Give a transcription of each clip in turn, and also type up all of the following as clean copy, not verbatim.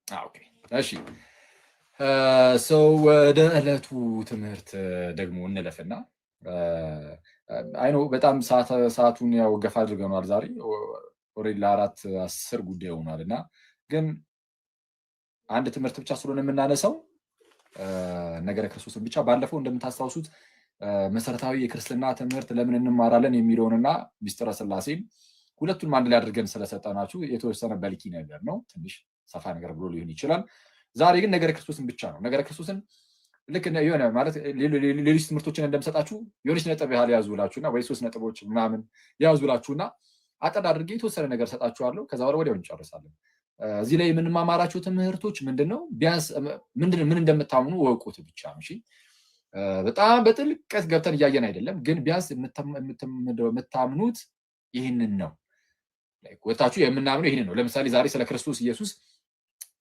ኦኬ እሺ ሰው ወደ ዕለቱ ትምህርት ደግሞ እንለፍና አይኖ በጣም ሰዓቱን ያው ገፋ አድርገናል ዛሬ ኦሬዲ ለ4:10 ጉዳይ ሆኗልና ግን አንድ ትምህርት ብቻ ስለሆነ የምናነሳው ነገረ ክርስቶስን ብቻ ባለፈው እንደምታስታውሱት መሰረታዊ የክርስትና ትምህርት ለምን እንማራለን የሚለውንና ሚስጥረ ስላሴን ሁለቱንም አንድ ላይ አድርገን ስለሰጠናችሁ የተወሰነ በልኪ ነገር ነው። ትንሽ ሰፋ ነገር ብሎ ሊሆን ይችላል። ዛሬ ግን ነገረ ክርስቶስን ብቻ ነው። ነገረ ክርስቶስን ልክ የሆነ ማለት ሌሎች ትምህርቶችን እንደምሰጣችሁ የሆነች ነጥብ ያህል ያዙ ብላችሁና ወይ 3 ነጥቦች ምናምን ያዙ ብላችሁና አጠር አድርጌ የተወሰነ ነገር ሰጣችኋለሁ። ከዛ በኋላ ወዲያው እንጨርሳለን። እዚህ ላይ የምንማማራቸው ትምህርቶች ምንድነው? ቢያንስ ምን እንደምታምኑ ወቁት ብቻ ነው። እሺ በጣም በጥልቀት ገብተን እያየን አይደለም፣ ግን ቢያንስ የምታምኑት ይህንን ነው። ወታችሁ የምናምነው ይህንን ነው። ለምሳሌ ዛሬ ስለ ክርስቶስ ኢየሱስ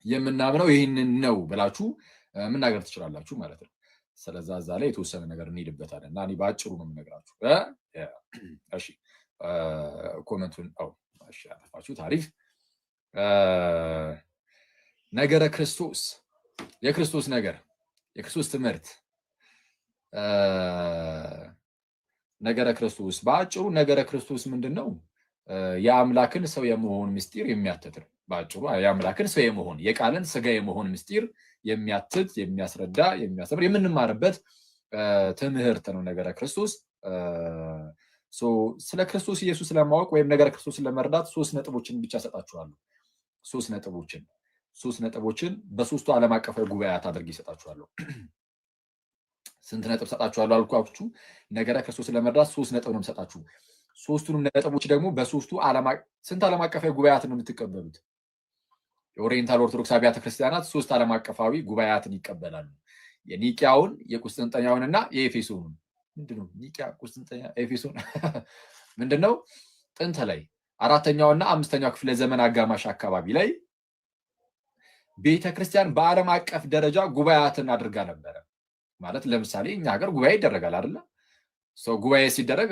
የምናምነው ይህንን ነው ብላችሁ መናገር ትችላላችሁ ማለት ነው። ስለዛ እዛ ላይ የተወሰነ ነገር እንሄድበታለን እና እኔ በአጭሩ ነው የምነግራችሁ። እሺ ኮመንቱን እሺ አጠፋችሁት። አሪፍ ነገረ ክርስቶስ የክርስቶስ ነገር የክርስቶስ ትምህርት ነገረ ክርስቶስ በአጭሩ ነገረ ክርስቶስ ምንድነው? የአምላክን ሰው የመሆን ምስጢር የሚያትት ነው። በአጭሩ የአምላክን ሰው የመሆን የቃልን ስጋ የመሆን ምስጢር የሚያትት የሚያስረዳ የሚያስተምር የምንማርበት ትምህርት ነው ነገረ ክርስቶስ። ስለ ክርስቶስ ኢየሱስ ለማወቅ ወይም ነገረ ክርስቶስን ለመረዳት 3 ነጥቦችን ብቻ ሰጣችኋለሁ። 3 ነጥቦችን በሶስቱ ዓለም አቀፋዊ ጉባኤያት አድርጌ ይሰጣችኋለሁ። ስንት ነጥብ ሰጣችኋለሁ አልኳችሁ? ነገረ ክርስቶስን ለመረዳት 3 ነጥብ ነው የምሰጣችሁ። 3ቱንም ነጥቦች ደግሞ በሶስቱ ስንት ዓለም አቀፋዊ ጉባኤያት ነው የምትቀበሉት? የኦሪየንታል ኦርቶዶክስ አብያተ ክርስቲያናት 3 ዓለም አቀፋዊ ጉባኤያትን ይቀበላሉ። የኒቂያውን፣ የቁስጥንጥንያውንና የኤፌሶኑን። ምንድነው ኒቂያ፣ ቁስጥንጥንያ፣ ኤፌሶን? ምንድነው? ጥንት ላይ 4ኛውና 5ኛው ክፍለ ዘመን አጋማሽ አካባቢ ላይ ቤተክርስቲያን በዓለም አቀፍ ደረጃ ጉባኤያትን አድርጋ ነበረ። ማለት ለምሳሌ እኛ ሀገር ጉባኤ ይደረጋል አይደለ? ጉባኤ ሲደረግ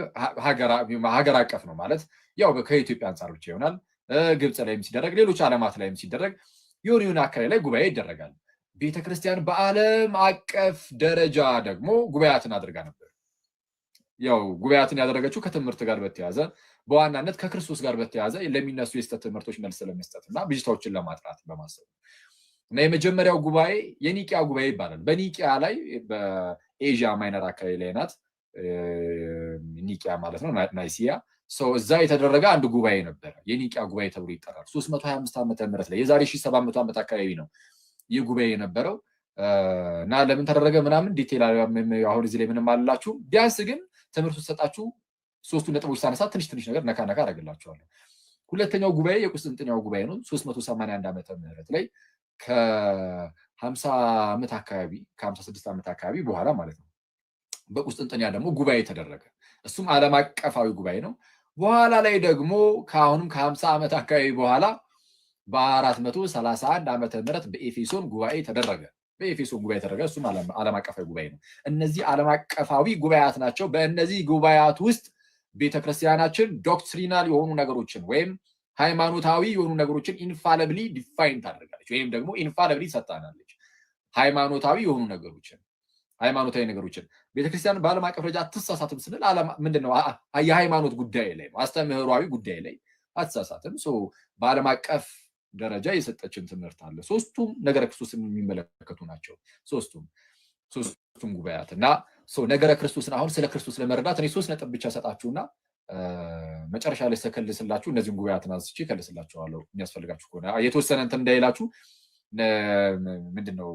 ሀገር አቀፍ ነው ማለት ያው ከኢትዮጵያ አንጻር ብቻ ይሆናል። ግብፅ ላይም ሲደረግ ሌሎች ዓለማት ላይም ሲደረግ የሆነ አካባቢ ላይ ጉባኤ ይደረጋል። ቤተክርስቲያን በዓለም አቀፍ ደረጃ ደግሞ ጉባኤያትን አድርጋ ነበር። ያው ጉባኤያትን ያደረገችው ከትምህርት ጋር በተያዘ በዋናነት ከክርስቶስ ጋር በተያዘ ለሚነሱ የስተት ትምህርቶች መልስ ለመስጠት እና ብዥታዎችን ለማጥራት በማሰብ እና የመጀመሪያው ጉባኤ የኒቂያ ጉባኤ ይባላል። በኒቂያ ላይ በኤዥያ ማይነር አካባቢ ላይ ናት ኒቂያ ማለት ነው፣ ናይሲያ። እዛ የተደረገ አንድ ጉባኤ ነበረ፣ የኒቂያ ጉባኤ ተብሎ ይጠራል። 325 ዓመተ ምህረት ላይ የዛሬ 1700 ዓመት አካባቢ ነው ይህ ጉባኤ የነበረው እና ለምን ተደረገ ምናምን ዲቴል አሁን እዚህ ላይ ምንም አላችሁ። ቢያንስ ግን ትምህርቱ ተሰጣችሁ 3ቱ ነጥቦች ሳነሳ ትንሽ ነገር ነካ አደርግላችኋለሁ። ሁለተኛው ጉባኤ የቁስጥንጥንያው ጉባኤ ነው። 381 ዓመተ ምህረት ላይ ከ50 ዓመት አካባቢ ከ56 ዓመት አካባቢ በኋላ ማለት ነው በቁስጥንጥንያ ደግሞ ጉባኤ ተደረገ። እሱም ዓለም አቀፋዊ ጉባኤ ነው። በኋላ ላይ ደግሞ ከአሁንም ከ50 ዓመት አካባቢ በኋላ በ431 ዓመተ ምህረት በኤፌሶን ጉባኤ ተደረገ። እሱም ዓለም አቀፋዊ ጉባኤ ነው። እነዚህ ዓለም አቀፋዊ ጉባኤያት ናቸው። በእነዚህ ጉባኤያት ውስጥ ቤተክርስቲያናችን ዶክትሪናል የሆኑ ነገሮችን ወይም ሃይማኖታዊ የሆኑ ነገሮችን ኢንፋሊብሊ ዲፋይን ታደርጋለች ወይም ደግሞ ኢንፋሊብሊ ሰጣናለች። ሃይማኖታዊ ነገሮችን ቤተክርስቲያን በዓለም አቀፍ ደረጃ አትሳሳትም ስንል ምንድነው? የሃይማኖት ጉዳይ ላይ ነው፣ አስተምህሯዊ ጉዳይ ላይ አትሳሳትም። በዓለም አቀፍ ደረጃ የሰጠችን ትምህርት አለ። 3ቱም ነገረ ክርስቶስን የሚመለከቱ ናቸው። ሶስቱም ጉባኤያት እና ነገረ ክርስቶስን አሁን ስለ ክርስቶስ ለመረዳት እኔ 3 ነጥብ ብቻ ሰጣችሁና መጨረሻ ላይ ሰከልስላችሁ እነዚህን ጉባኤያትን አንስቼ ከልስላችኋለሁ የሚያስፈልጋችሁ ከሆነ የተወሰነ እንትን እንዳይላችሁ ምንድነው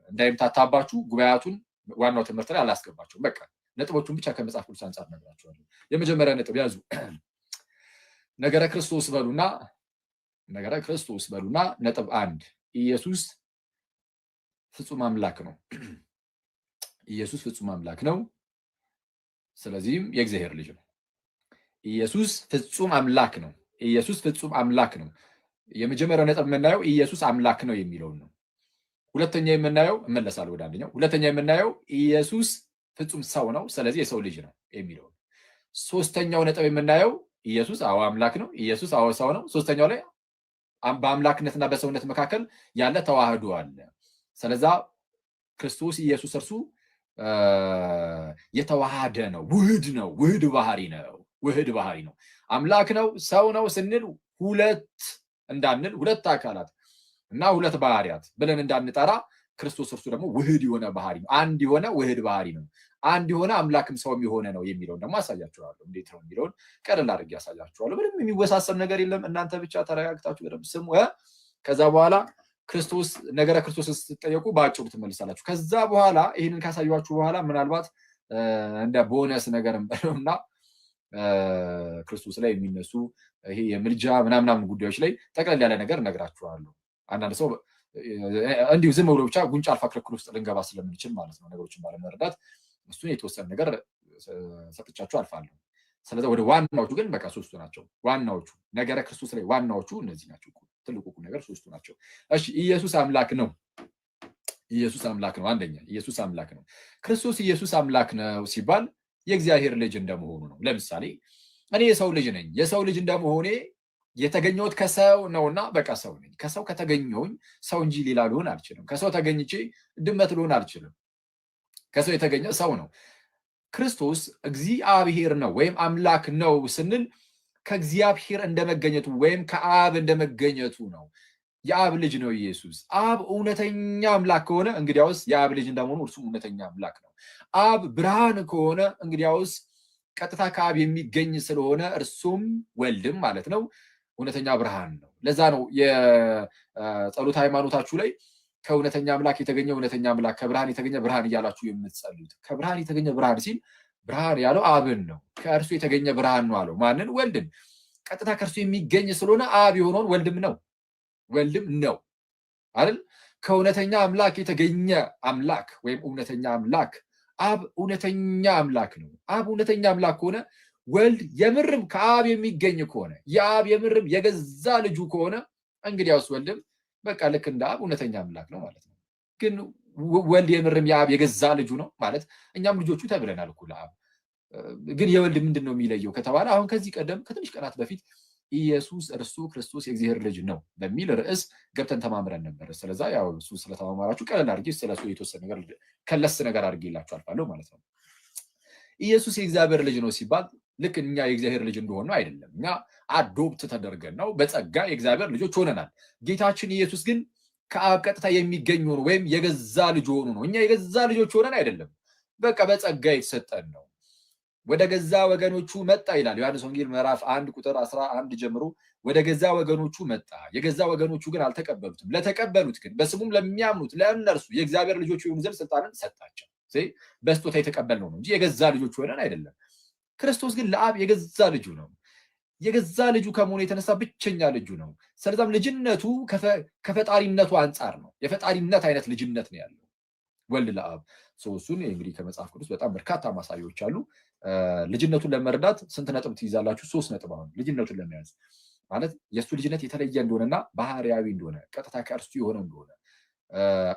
እንዳይምታታባችሁ ጉባኤያቱን ዋናው ትምህርት ላይ አላስገባቸውም። በቃ ነጥቦቹን ብቻ ከመጽሐፍ ቅዱስ አንጻር ነግራችኋለሁ። የመጀመሪያ ነጥብ ያዙ። ነገረ ክርስቶስ በሉና ነጥብ 1 ኢየሱስ ፍጹም አምላክ ነው። ኢየሱስ ፍጹም አምላክ ነው። ስለዚህም የእግዚአብሔር ልጅ ነው። ኢየሱስ ፍጹም አምላክ ነው። የመጀመሪያው ነጥብ የምናየው ኢየሱስ አምላክ ነው የሚለውን ነው። ሁለተኛ የምናየው እመለሳለሁ ወደ አንደኛው። ሁለተኛ የምናየው ኢየሱስ ፍጹም ሰው ነው፣ ስለዚህ የሰው ልጅ ነው የሚለውን። ሶስተኛው ነጥብ የምናየው ኢየሱስ አምላክ ነው፣ ኢየሱስ ሰው ነው። ሶስተኛው ላይ በአምላክነትና በሰውነት መካከል ያለ ተዋህዶ አለ። ስለዛ ክርስቶስ ኢየሱስ እርሱ የተዋሃደ ነው፣ ውህድ ነው፣ ውህድ ባህሪ ነው። አምላክ ነው፣ ሰው ነው ስንል ሁለት እንዳንል ሁለት አካላት እና ሁለት ባህሪያት ብለን እንዳንጠራ ክርስቶስ እርሱ ደግሞ ውህድ የሆነ ባህሪ ነው። አንድ የሆነ ውህድ ባህሪ ነው። አንድ የሆነ አምላክም ሰውም የሆነ ነው የሚለውን ደግሞ አሳያችኋለሁ። እንዴት ነው የሚለውን ቀለል አድርጌ አሳያችኋለሁ። ምንም የሚወሳሰብ ነገር የለም። እናንተ ብቻ ተረጋግታችሁ በደንብ ስሙ። ከዛ በኋላ ክርስቶስ ነገረ ክርስቶስን ስትጠየቁ በአጭሩ ትመልሳላችሁ። ከዛ በኋላ ይህንን ካሳያችሁ በኋላ ምናልባት እንደ ቦነስ ነገር እና ክርስቶስ ላይ የሚነሱ ይሄ የምልጃ ምናምናምን ጉዳዮች ላይ ጠቅለል ያለ ነገር እነግራችኋለሁ። አንዳንድ ሰው እንዲሁ ዝም ብሎ ብቻ ጉንጭ አልፋ ክርክር ውስጥ ልንገባ ስለምንችል ማለት ነው ነገሮችን ባለመረዳት እሱን የተወሰነ ነገር ሰጥቻችሁ አልፋለሁ። ስለዚህ ወደ ዋናዎቹ ግን በቃ ሶስቱ ናቸው። ዋናዎቹ ነገረ ክርስቶስ ላይ ዋናዎቹ እነዚህ ናቸው። ትልቁ ነገር ሶስቱ ናቸው። እሺ ኢየሱስ አምላክ ነው። ኢየሱስ አምላክ ነው። አንደኛ ኢየሱስ አምላክ ነው። ክርስቶስ ኢየሱስ አምላክ ነው ሲባል የእግዚአብሔር ልጅ እንደመሆኑ ነው። ለምሳሌ እኔ የሰው ልጅ ነኝ። የሰው ልጅ እንደመሆኔ የተገኘሁት ከሰው ነውና በቃ ሰው ነኝ። ከሰው ከተገኘሁኝ ሰው እንጂ ሌላ ልሆን አልችልም። ከሰው ተገኝቼ ድመት ልሆን አልችልም። ከሰው የተገኘ ሰው ነው። ክርስቶስ እግዚአብሔር ነው ወይም አምላክ ነው ስንል ከእግዚአብሔር እንደመገኘቱ ወይም ከአብ እንደመገኘቱ ነው። የአብ ልጅ ነው ኢየሱስ። አብ እውነተኛ አምላክ ከሆነ እንግዲያውስ የአብ ልጅ እንደመሆኑ እርሱም እውነተኛ አምላክ ነው። አብ ብርሃን ከሆነ እንግዲያውስ ቀጥታ ከአብ የሚገኝ ስለሆነ እርሱም ወልድም ማለት ነው እውነተኛ ብርሃን ነው። ለዛ ነው የጸሎት ሃይማኖታችሁ ላይ ከእውነተኛ አምላክ የተገኘ እውነተኛ አምላክ፣ ከብርሃን የተገኘ ብርሃን እያላችሁ የምትጸልዩት። ከብርሃን የተገኘ ብርሃን ሲል ብርሃን ያለው አብን ነው። ከእርሱ የተገኘ ብርሃን ነው አለው ማንን? ወልድን። ቀጥታ ከእርሱ የሚገኝ ስለሆነ አብ የሆነውን ወልድም ነው አይደል? ከእውነተኛ አምላክ የተገኘ አምላክ ወይም እውነተኛ አምላክ አብ እውነተኛ አምላክ ነው። አብ እውነተኛ አምላክ ከሆነ ወልድ የምርም ከአብ የሚገኝ ከሆነ የአብ የምርም የገዛ ልጁ ከሆነ እንግዲያውስ ወልድም በቃ ልክ እንደ አብ እውነተኛ አምላክ ነው ማለት ነው። ግን ወልድ የምርም የአብ የገዛ ልጁ ነው ማለት እኛም ልጆቹ ተብለናል እኮ ለአብ። ግን የወልድ ምንድን ነው የሚለየው ከተባለ አሁን ከዚህ ቀደም ከትንሽ ቀናት በፊት ኢየሱስ እርሱ ክርስቶስ የእግዚአብሔር ልጅ ነው በሚል ርዕስ ገብተን ተማምረን ነበር። ስለዛ ያው እሱ ስለተማማራችሁ ቀለል አድርጌ ስለሱ የተወሰነ ነገር ከለስ ነገር አድርጌላችሁ አልፋለሁ ማለት ነው። ኢየሱስ የእግዚአብሔር ልጅ ነው ሲባል ልክ እኛ የእግዚአብሔር ልጅ እንደሆነ አይደለም። እኛ አዶፕት ተደርገን ነው በጸጋ የእግዚአብሔር ልጆች ሆነናል። ጌታችን ኢየሱስ ግን ከአብ ቀጥታ የሚገኝ ሆኖ ወይም የገዛ ልጅ ሆኖ ነው። እኛ የገዛ ልጆች ሆነን አይደለም፣ በቃ በጸጋ የተሰጠን ነው። ወደ ገዛ ወገኖቹ መጣ ይላል ዮሐንስ ወንጌል ምዕራፍ 1 ቁጥር 11 ጀምሮ ወደ ገዛ ወገኖቹ መጣ፣ የገዛ ወገኖቹ ግን አልተቀበሉትም። ለተቀበሉት ግን በስሙም ለሚያምኑት ለእነርሱ የእግዚአብሔር ልጆች የሆኑ ዘንድ ስልጣንን ሰጣቸው። በስጦታ የተቀበልነው ነው እንጂ የገዛ ልጆች ሆነን አይደለም። ክርስቶስ ግን ለአብ የገዛ ልጁ ነው። የገዛ ልጁ ከመሆኑ የተነሳ ብቸኛ ልጁ ነው። ስለዚያም ልጅነቱ ከፈጣሪነቱ አንጻር ነው። የፈጣሪነት አይነት ልጅነት ነው ያለው ወልድ ለአብ። እሱን እንግዲህ ከመጽሐፍ ቅዱስ በጣም በርካታ ማሳያዎች አሉ። ልጅነቱን ለመረዳት ስንት ነጥብ ትይዛላችሁ? 3 ነጥብ። አሁን ልጅነቱን ለመያዝ ማለት የእሱ ልጅነት የተለየ እንደሆነና ባህርያዊ እንደሆነ ቀጥታ ከእርሱ የሆነ እንደሆነ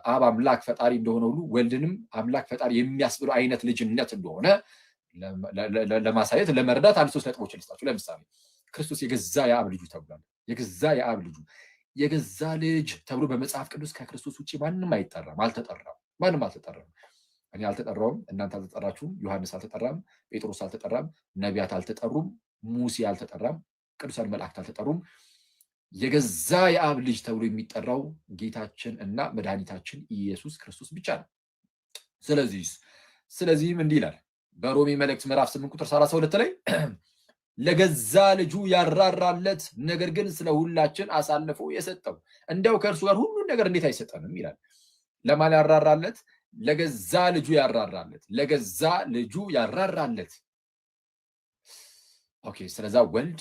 አብ አምላክ ፈጣሪ እንደሆነ ሁሉ ወልድንም አምላክ ፈጣሪ የሚያስብለው አይነት ልጅነት እንደሆነ ለማሳየት ለመረዳት 3 ነጥቦች ልስጣችሁ። ለምሳሌ ክርስቶስ የገዛ የአብ ልጁ ተብሏል። የገዛ የአብ ልጁ የገዛ ልጅ ተብሎ በመጽሐፍ ቅዱስ ከክርስቶስ ውጭ ማንም አይጠራም፣ አልተጠራም። ማንም አልተጠራም። እኔ አልተጠራውም፣ እናንተ አልተጠራችሁም፣ ዮሐንስ አልተጠራም፣ ጴጥሮስ አልተጠራም፣ ነቢያት አልተጠሩም፣ ሙሴ አልተጠራም፣ ቅዱሳን መላእክት አልተጠሩም። የገዛ የአብ ልጅ ተብሎ የሚጠራው ጌታችን እና መድኃኒታችን ኢየሱስ ክርስቶስ ብቻ ነው። ስለዚህም እንዲህ ይላል በሮሜ መልእክት ምዕራፍ 8 ቁጥር 32 ላይ ለገዛ ልጁ ያራራለት ነገር ግን ስለ ሁላችን አሳልፎ የሰጠው እንደው ከእርሱ ጋር ሁሉን ነገር እንዴት አይሰጠንም ይላል። ለማን ያራራለት? ለገዛ ልጁ ያራራለት። ለገዛ ልጁ ያራራለት። ኦኬ። ስለዛ ወልድ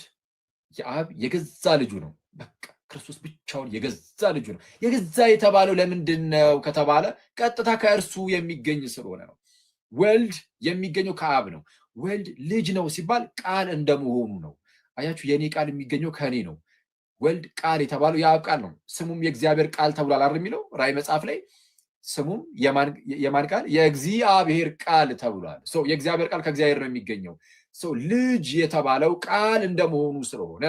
የአብ የገዛ ልጁ ነው። በቃ ክርስቶስ ብቻውን የገዛ ልጁ ነው። የገዛ የተባለው ለምንድን ነው ከተባለ ቀጥታ ከእርሱ የሚገኝ ስለሆነ ነው። ወልድ የሚገኘው ከአብ ነው። ወልድ ልጅ ነው ሲባል ቃል እንደመሆኑ ነው። አያችሁ፣ የኔ ቃል የሚገኘው ከኔ ነው። ወልድ ቃል የተባለው የአብ ቃል ነው። ስሙም የእግዚአብሔር ቃል ተብሏል አይደል የሚለው ራዕይ መጽሐፍ ላይ። ስሙም የማን ቃል? የእግዚአብሔር ቃል ተብሏል። የእግዚአብሔር ቃል ከእግዚአብሔር ነው የሚገኘው። ልጅ የተባለው ቃል እንደመሆኑ ስለሆነ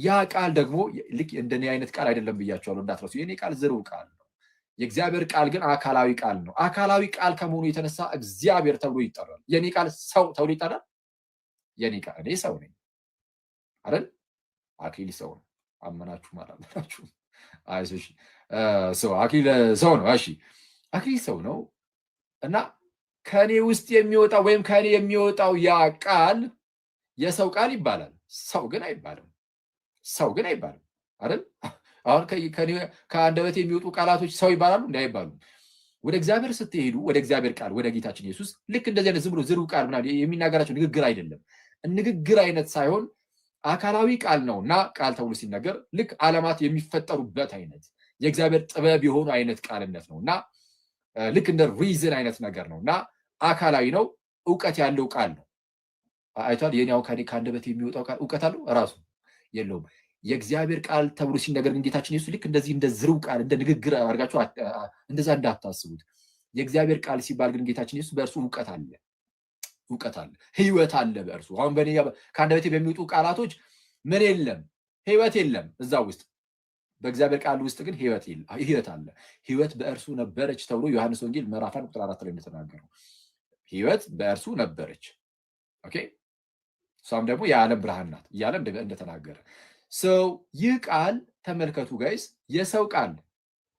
ያ ቃል ደግሞ ልክ እንደኔ አይነት ቃል አይደለም ብያቸዋለሁ፣ እንዳትረሱ። የኔ ቃል ዝርው ቃል ነው። የእግዚአብሔር ቃል ግን አካላዊ ቃል ነው። አካላዊ ቃል ከመሆኑ የተነሳ እግዚአብሔር ተብሎ ይጠራል። የኔ ቃል ሰው ተብሎ ይጠራል። የኔ ቃል እኔ ሰው ነኝ አይደል? አክሊል ሰው ነው። አመናችሁ አላመናችሁ? አይዞሽ ሰው አክሊል ሰው ነው። እሺ አክሊል ሰው ነው እና ከኔ ውስጥ የሚወጣው ወይም ከኔ የሚወጣው ያ ቃል የሰው ቃል ይባላል። ሰው ግን አይባልም። ሰው ግን አይባልም አይደል? አሁን ከአንደበት የሚወጡ ቃላቶች ሰው ይባላሉ? እንዳይባሉም። ወደ እግዚአብሔር ስትሄዱ ወደ እግዚአብሔር ቃል ወደ ጌታችን ኢየሱስ ልክ እንደዚህ አይነት ዝም ብሎ ዝርው ቃል ምናምን የሚናገራቸው ንግግር አይደለም። ንግግር አይነት ሳይሆን አካላዊ ቃል ነው እና ቃል ተብሎ ሲነገር ልክ ዓለማት የሚፈጠሩበት አይነት የእግዚአብሔር ጥበብ የሆኑ አይነት ቃልነት ነው እና ልክ እንደ ሪዝን አይነት ነገር ነው እና አካላዊ ነው። እውቀት ያለው ቃል ነው። አይቷል። የኔ አሁን ከአንደበት የሚወጣው ቃል እውቀት አለው? ራሱ የለውም። የእግዚአብሔር ቃል ተብሎ ሲነገር ግን ጌታችን ኢየሱስ ልክ እንደዚህ እንደ ዝርው ቃል እንደ ንግግር አድርጋችሁ እንደዛ እንዳታስቡት። የእግዚአብሔር ቃል ሲባል ግን ጌታችን ኢየሱስ በእርሱ እውቀት አለ፣ እውቀት አለ፣ ህይወት አለ በእርሱ። አሁን በእኔ ከአንደበቴ በሚወጡ ቃላቶች ምን የለም? ህይወት የለም እዛ ውስጥ። በእግዚአብሔር ቃል ውስጥ ግን ህይወት አለ። ህይወት በእርሱ ነበረች ተብሎ ዮሐንስ ወንጌል ምዕራፍ 1 ቁጥር 4 ላይ እንደተናገረው ህይወት በእርሱ ነበረች። ኦኬ እሷም ደግሞ የዓለም ብርሃን ናት እያለ እንደተናገረ ሰው ይህ ቃል ተመልከቱ ጋይስ፣ የሰው ቃል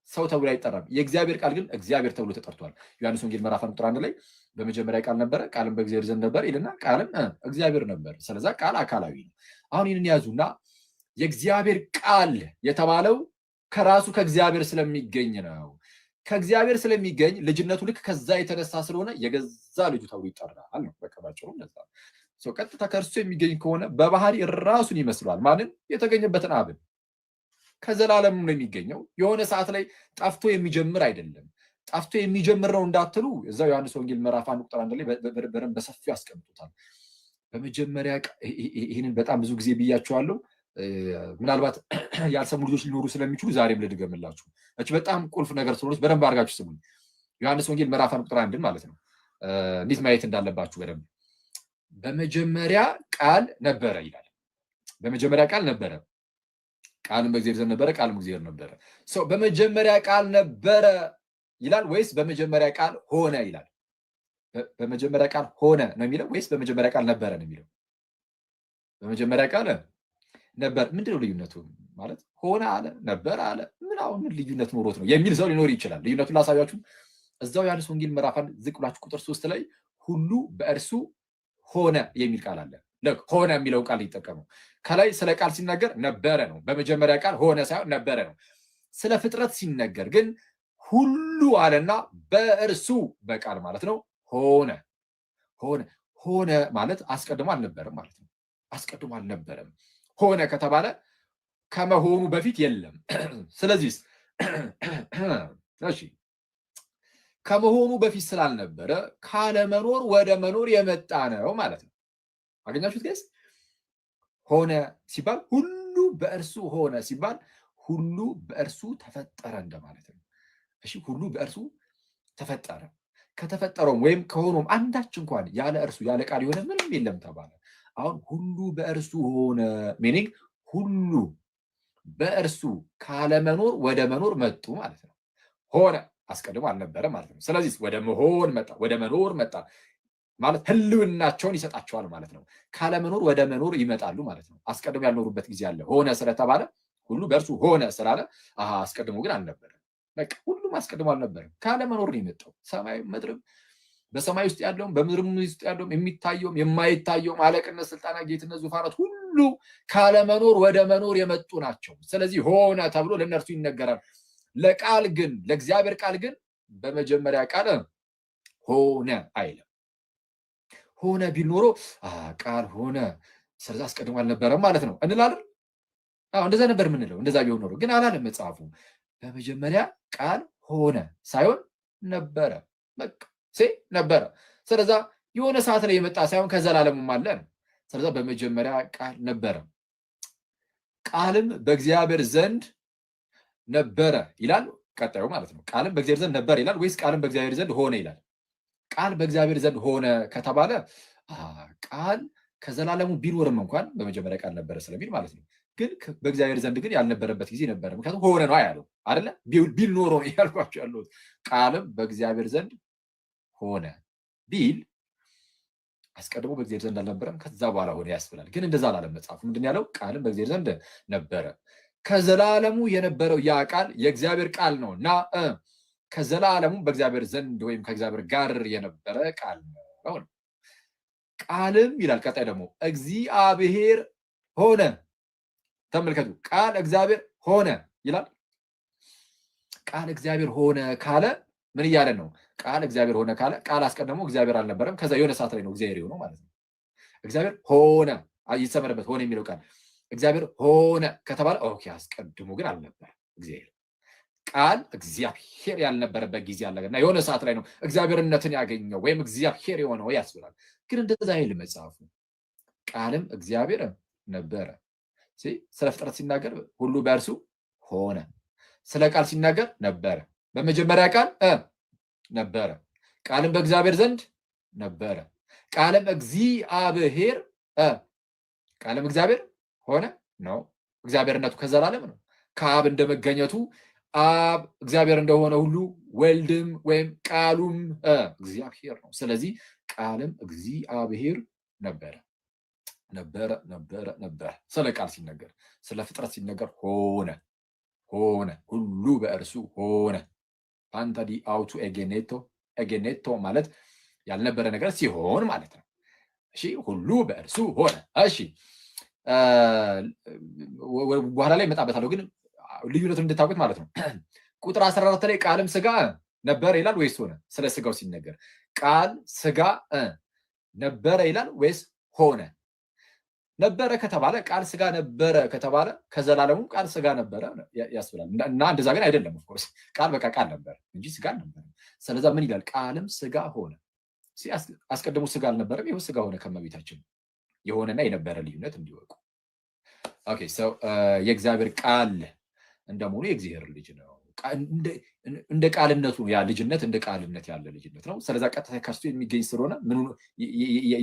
ሰው ተብሎ አይጠራም። የእግዚአብሔር ቃል ግን እግዚአብሔር ተብሎ ተጠርቷል። ዮሐንስ ወንጌል ምዕራፍ 1 ቁጥር 1 ላይ በመጀመሪያ ቃል ነበረ፣ ቃልም በእግዚአብሔር ዘንድ ነበር ይልና ቃልም እግዚአብሔር ነበር። ስለዛ ቃል አካላዊ ነው። አሁን ይህንን ያዙና የእግዚአብሔር ቃል የተባለው ከራሱ ከእግዚአብሔር ስለሚገኝ ነው። ከእግዚአብሔር ስለሚገኝ ልጅነቱ ልክ ከዛ የተነሳ ስለሆነ የገዛ ልጁ ተብሎ ይጠራል ነው። በቃ ባጭሩ እንደዛ ነው። ቀጥታ ከእርሱ የሚገኝ ከሆነ በባህሪ ራሱን ይመስሏል። ማንን? የተገኘበትን አብን። ከዘላለም ነው የሚገኘው። የሆነ ሰዓት ላይ ጠፍቶ የሚጀምር አይደለም። ጠፍቶ የሚጀምር ነው እንዳትሉ እዛው ዮሐንስ ወንጌል ምዕራፍ 1 ቁጥር 1 ላይ በደንብ በሰፊው ያስቀምጡታል። በመጀመሪያ ይህንን በጣም ብዙ ጊዜ ብያቸዋለሁ። ምናልባት ያልሰሙ ልጆች ሊኖሩ ስለሚችሉ ዛሬም ልድገምላችሁ። እች በጣም ቁልፍ ነገር ስለሆነች በደንብ አድርጋችሁ ስሙኝ። ዮሐንስ ወንጌል ምዕራፍ 1 ቁጥር 1 ማለት ነው እንዴት ማየት እንዳለባችሁ በደንብ። በመጀመሪያ ቃል ነበረ ይላል። በመጀመሪያ ቃል ነበረ፣ ቃልም በእግዚአብሔር ዘንድ ነበረ፣ ቃልም እግዚአብሔር ነበረ። ሰው በመጀመሪያ ቃል ነበረ ይላል ወይስ በመጀመሪያ ቃል ሆነ ይላል? በመጀመሪያ ቃል ሆነ ነው የሚለው ወይስ በመጀመሪያ ቃል ነበረ ነው የሚለው? በመጀመሪያ ቃል ነበር። ምንድነው ልዩነቱ? ማለት ሆነ አለ ነበር አለ ምን አሁን ምን ልዩነት ኖሮት ነው የሚል ሰው ሊኖር ይችላል። ልዩነቱን ላሳያችሁ። እዛው ዮሐንስ ወንጌል ምዕራፍ 1 ዝቅ ብላችሁ ቁጥር 3 ላይ ሁሉ በእርሱ ሆነ የሚል ቃል አለ። ሆነ የሚለው ቃል ይጠቀመው። ከላይ ስለ ቃል ሲነገር ነበረ ነው። በመጀመሪያ ቃል ሆነ ሳይሆን ነበረ ነው። ስለ ፍጥረት ሲነገር ግን ሁሉ አለና በእርሱ በቃል ማለት ነው ሆነ። ሆነ ማለት አስቀድሞ አልነበረም ማለት ነው። አስቀድሞ አልነበረም። ሆነ ከተባለ ከመሆኑ በፊት የለም። ስለዚህ እሺ ከመሆኑ በፊት ስላልነበረ ካለመኖር ወደ መኖር የመጣ ነው ማለት ነው። አገኛችሁት ጋይስ? ሆነ ሲባል ሁሉ በእርሱ ሆነ ሲባል ሁሉ በእርሱ ተፈጠረ እንደማለት ነው። እሺ ሁሉ በእርሱ ተፈጠረ። ከተፈጠረውም ወይም ከሆኖም አንዳች እንኳን ያለ እርሱ ያለ ቃል የሆነ ምንም የለም ተባለ። አሁን ሁሉ በእርሱ ሆነ ሚኒንግ ሁሉ በእርሱ ካለመኖር ወደ መኖር መጡ ማለት ነው። ሆነ አስቀድሞ አልነበረ ማለት ነው። ስለዚህ ወደ መሆን መጣ፣ ወደ መኖር መጣ ማለት ህልውናቸውን ይሰጣቸዋል ማለት ነው። ካለመኖር ወደ መኖር ይመጣሉ ማለት ነው። አስቀድሞ ያልኖሩበት ጊዜ አለ። ሆነ ስለተባለ ሁሉ በእርሱ ሆነ ስላለ አስቀድሞ ግን አልነበረም። በቃ ሁሉም አስቀድሞ አልነበረም። ካለመኖር ነው የመጣው። ሰማይ ምድርም በሰማይ ውስጥ ያለውም በምድርም ውስጥ ያለውም የሚታየውም የማይታየውም አለቅነት፣ ስልጣናት፣ ጌትነት፣ ዙፋናት ሁሉ ካለመኖር ወደ መኖር የመጡ ናቸው። ስለዚህ ሆነ ተብሎ ለእነርሱ ይነገራል። ለቃል ግን ለእግዚአብሔር ቃል ግን በመጀመሪያ ቃል ሆነ አይልም። ሆነ ቢል ኖሮ ቃል ሆነ ስለዚህ አስቀድሞ አልነበረም ማለት ነው እንላለን። እንደዛ ነበር የምንለው። እንደዛ ቢሆን ኖሮ ግን አላለም መጽሐፉ። በመጀመሪያ ቃል ሆነ ሳይሆን ነበረ። በቃ ነበረ። ስለዛ የሆነ ሰዓት ላይ የመጣ ሳይሆን ከዘላለሙም አለ ነው። ስለዛ በመጀመሪያ ቃል ነበረ፣ ቃልም በእግዚአብሔር ዘንድ ነበረ ይላል። ቀጣዩ ማለት ነው። ቃልም በእግዚአብሔር ዘንድ ነበረ ይላል ወይስ ቃልም በእግዚአብሔር ዘንድ ሆነ ይላል? ቃል በእግዚአብሔር ዘንድ ሆነ ከተባለ ቃል ከዘላለሙ ቢኖርም እንኳን በመጀመሪያ ቃል ነበረ ስለሚል ማለት ነው። ግን በእግዚአብሔር ዘንድ ግን ያልነበረበት ጊዜ ነበረ። ምክንያቱም ሆነ ነው ያለው አይደለ? ቢል ኖሮ ነው ያልኳቸው ያለሁት። ቃልም በእግዚአብሔር ዘንድ ሆነ ቢል አስቀድሞ በእግዚአብሔር ዘንድ አልነበረም፣ ከዛ በኋላ ሆነ ያስብላል። ግን እንደዛ አላለም መጽሐፉ። ምንድን ያለው? ቃልም በእግዚአብሔር ዘንድ ነበረ። ከዘላለሙ የነበረው ያ ቃል የእግዚአብሔር ቃል ነው እና ከዘላለሙ በእግዚአብሔር ዘንድ ወይም ከእግዚአብሔር ጋር የነበረ ቃል ነው። ቃልም ይላል ቀጣይ ደግሞ እግዚአብሔር ሆነ። ተመልከቱ፣ ቃል እግዚአብሔር ሆነ ይላል። ቃል እግዚአብሔር ሆነ ካለ ምን እያለ ነው? ቃል እግዚአብሔር ሆነ ካለ ቃል አስቀድሞ እግዚአብሔር አልነበረም። ከዛ የሆነ ሰዓት ላይ ነው እግዚአብሔር የሆነው ማለት ነው። እግዚአብሔር ሆነ ይሰመርበት፣ ሆነ የሚለው ቃል እግዚአብሔር ሆነ ከተባለ ኦኬ፣ አስቀድሞ ግን አልነበረም እግዚአብሔር። ቃል እግዚአብሔር ያልነበረበት ጊዜ አለ እና የሆነ ሰዓት ላይ ነው እግዚአብሔርነትን ያገኘው ወይም እግዚአብሔር የሆነው ያስብላል። ግን እንደዛ አይልም መጽሐፉ። ቃልም እግዚአብሔር ነበረ። ስለ ፍጥረት ሲናገር ሁሉ በእርሱ ሆነ። ስለ ቃል ሲናገር ነበረ። በመጀመሪያ ቃል ነበረ፣ ቃልም በእግዚአብሔር ዘንድ ነበረ፣ ቃልም እግዚአብሔር ቃልም እግዚአብሔር ሆነ ነው። እግዚአብሔርነቱ ከዘላለም ነው። ከአብ እንደመገኘቱ አብ እግዚአብሔር እንደሆነ ሁሉ ወልድም ወይም ቃሉም እግዚአብሔር ነው። ስለዚህ ቃልም እግዚአብሔር ነበረ ነበረ ነበረ ነበረ። ስለ ቃል ሲነገር፣ ስለ ፍጥረት ሲነገር ሆነ ሆነ፣ ሁሉ በእርሱ ሆነ። ፓንታዲ አውቱ ኤጌኔቶ ማለት ያልነበረ ነገር ሲሆን ማለት ነው። እሺ፣ ሁሉ በእርሱ ሆነ። እሺ፣ በኋላ ላይ እመጣበታለሁ፣ ግን ልዩነቱን እንድታውቁት ማለት ነው። ቁጥር 14 ላይ ቃልም ስጋ ነበረ ይላል ወይስ ሆነ? ስለ ስጋው ሲነገር ቃል ስጋ ነበረ ይላል ወይስ ሆነ? ነበረ ከተባለ ቃል ስጋ ነበረ ከተባለ ከዘላለሙ ቃል ስጋ ነበረ ያስብላል። እና እንደዛ ግን አይደለም። ኦፍኮርስ ቃል በቃ ቃል ነበር እንጂ ስጋ አልነበረም። ስለዛ ምን ይላል? ቃልም ስጋ ሆነ። አስቀድሞ ስጋ አልነበረም፣ ይኸው ስጋ ሆነ። ከመቤታችን የሆነና የነበረ ልዩነት እንዲወቁ። ኦኬ ሰው የእግዚአብሔር ቃል እንደመሆኑ የእግዚአብሔር ልጅ ነው። እንደ ቃልነቱ ያ ልጅነት እንደ ቃልነት ያለ ልጅነት ነው። ስለዛ ቀጥታ ከርሱ የሚገኝ ስለሆነ ምን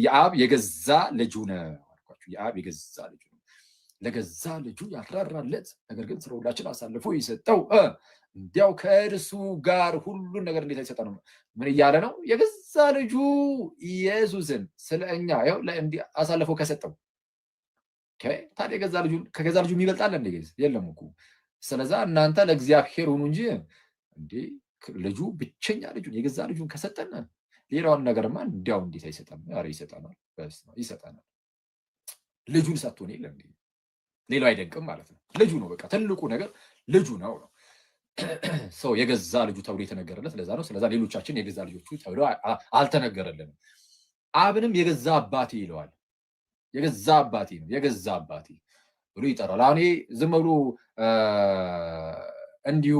የአብ የገዛ ልጁ ነው። የአብ የገዛ ልጁ ነው። ለገዛ ልጁ ያራራለት፣ ነገር ግን ስለ ሁላችን አሳልፎ የሰጠው እንዲያው ከእርሱ ጋር ሁሉን ነገር እንዴት አይሰጠ ነው? ምን እያለ ነው? የገዛ ልጁ ኢየሱስን ስለ እኛ ይኸው እንዲህ አሳልፎ ከሰጠው ታዲያ ከገዛ ልጁ የሚበልጣል እንደ የለም እኮ። ስለዛ እናንተ ለእግዚአብሔር ሁኑ እንጂ እንዴ ልጁ ብቸኛ ልጁን የገዛ ልጁን ከሰጠን ሌላውን ነገርማ እንዲያው እንዴት አይሰጠም? ኧረ ይሰጠናል፣ ይሰጠናል። ልጁን ሰጥቶን የለ እንዴ? ሌላው አይደንቅም ማለት ነው። ልጁ ነው በቃ ትልቁ ነገር ልጁ ነው። ሰው የገዛ ልጁ ተብሎ የተነገረለት ለዛ ነው። ስለዛ ሌሎቻችን የገዛ ልጆቹ ተብሎ አልተነገረልንም። አብንም የገዛ አባቴ ይለዋል። የገዛ አባቴ ነው፣ የገዛ አባቴ ብሎ ይጠራል። አሁን ዝም ብሎ እንዲሁ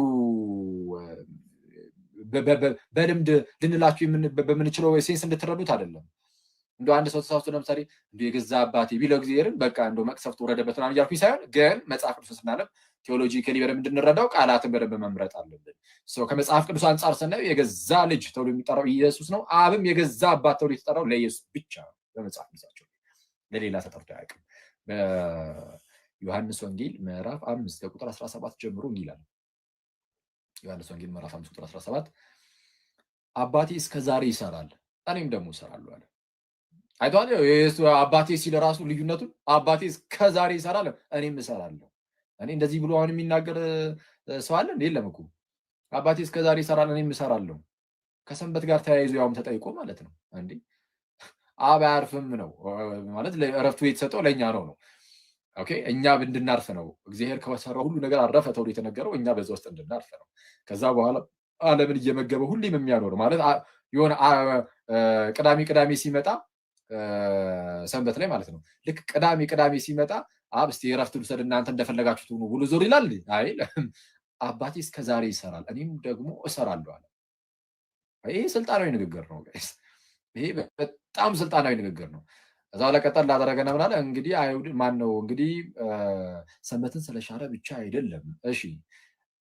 በልምድ ልንላችሁ በምንችለው ሴንስ እንድትረዱት አይደለም። እንደ አንድ ሰው ተሳስቶ ለምሳሌ እንደ የገዛ አባቴ ቢለው እግዚአብሔርን በቃ እንደ መቅሰፍት ወረደበት ምናምን እያልኩኝ ሳይሆን፣ ግን መጽሐፍ ቅዱስ ስናነብ ቴዎሎጂካሊ በደንብ እንድንረዳው ቃላትን በደንብ መምረጥ አለብን። ከመጽሐፍ ቅዱስ አንጻር ስናየው የገዛ ልጅ ተብሎ የሚጠራው ኢየሱስ ነው። አብም የገዛ አባት ተብሎ የተጠራው ለኢየሱስ ብቻ ነው በመጽሐፍ ቅዱሳቸው፣ ለሌላ ተጠርቶ አያውቅም። በዮሐንስ ወንጌል ምዕራፍ 5 ከቁጥር 17 ጀምሮ እንዲህ ይላል። ዮሐንስ ወንጌል ምዕራፍ 5 ቁጥር 17 አባቴ እስከ ዛሬ ይሰራል እኔም ደግሞ እሰራለሁ አለ። አይቷል። አባቴ ሲል ራሱ ልዩነቱን አባቴ እስከ ዛሬ ይሰራል እኔም እሰራለሁ። እኔ እንደዚህ ብሎ አሁን የሚናገር ሰው አለ? የለም እኮ። አባቴ እስከ ዛሬ ይሰራል እኔም እሰራለሁ። ከሰንበት ጋር ተያይዞ ያውም ተጠይቆ ማለት ነው። እንዴ አብ አያርፍም ነው ማለት እረፍቱ የተሰጠው ለእኛ ነው። ኦኬ እኛ እንድናርፍ ነው። እግዚአብሔር ከሰራው ሁሉ ነገር አረፈ ተብሎ የተነገረው እኛ በዛ ውስጥ እንድናርፍ ነው። ከዛ በኋላ ዓለምን እየመገበ ሁሌም የሚያኖር ማለት የሆነ ቅዳሜ ሲመጣ ሰንበት ላይ ማለት ነው። ልክ ቅዳሜ ሲመጣ አብ እስቲ እረፍት ልውሰድ እናንተ እንደፈለጋችሁ ትሁኑ ብሎ ዞር ይላል? አይ አባቴ እስከ ዛሬ ይሰራል እኔም ደግሞ እሰራለሁ አለ። ይሄ ስልጣናዊ ንግግር ነው። ይሄ በጣም ስልጣናዊ ንግግር ነው። እዛው ለቀጠል ላደረገና ምናለ እንግዲህ አይሁድ ማን ነው እንግዲህ ሰንበትን ስለሻረ ብቻ አይደለም፣ እሺ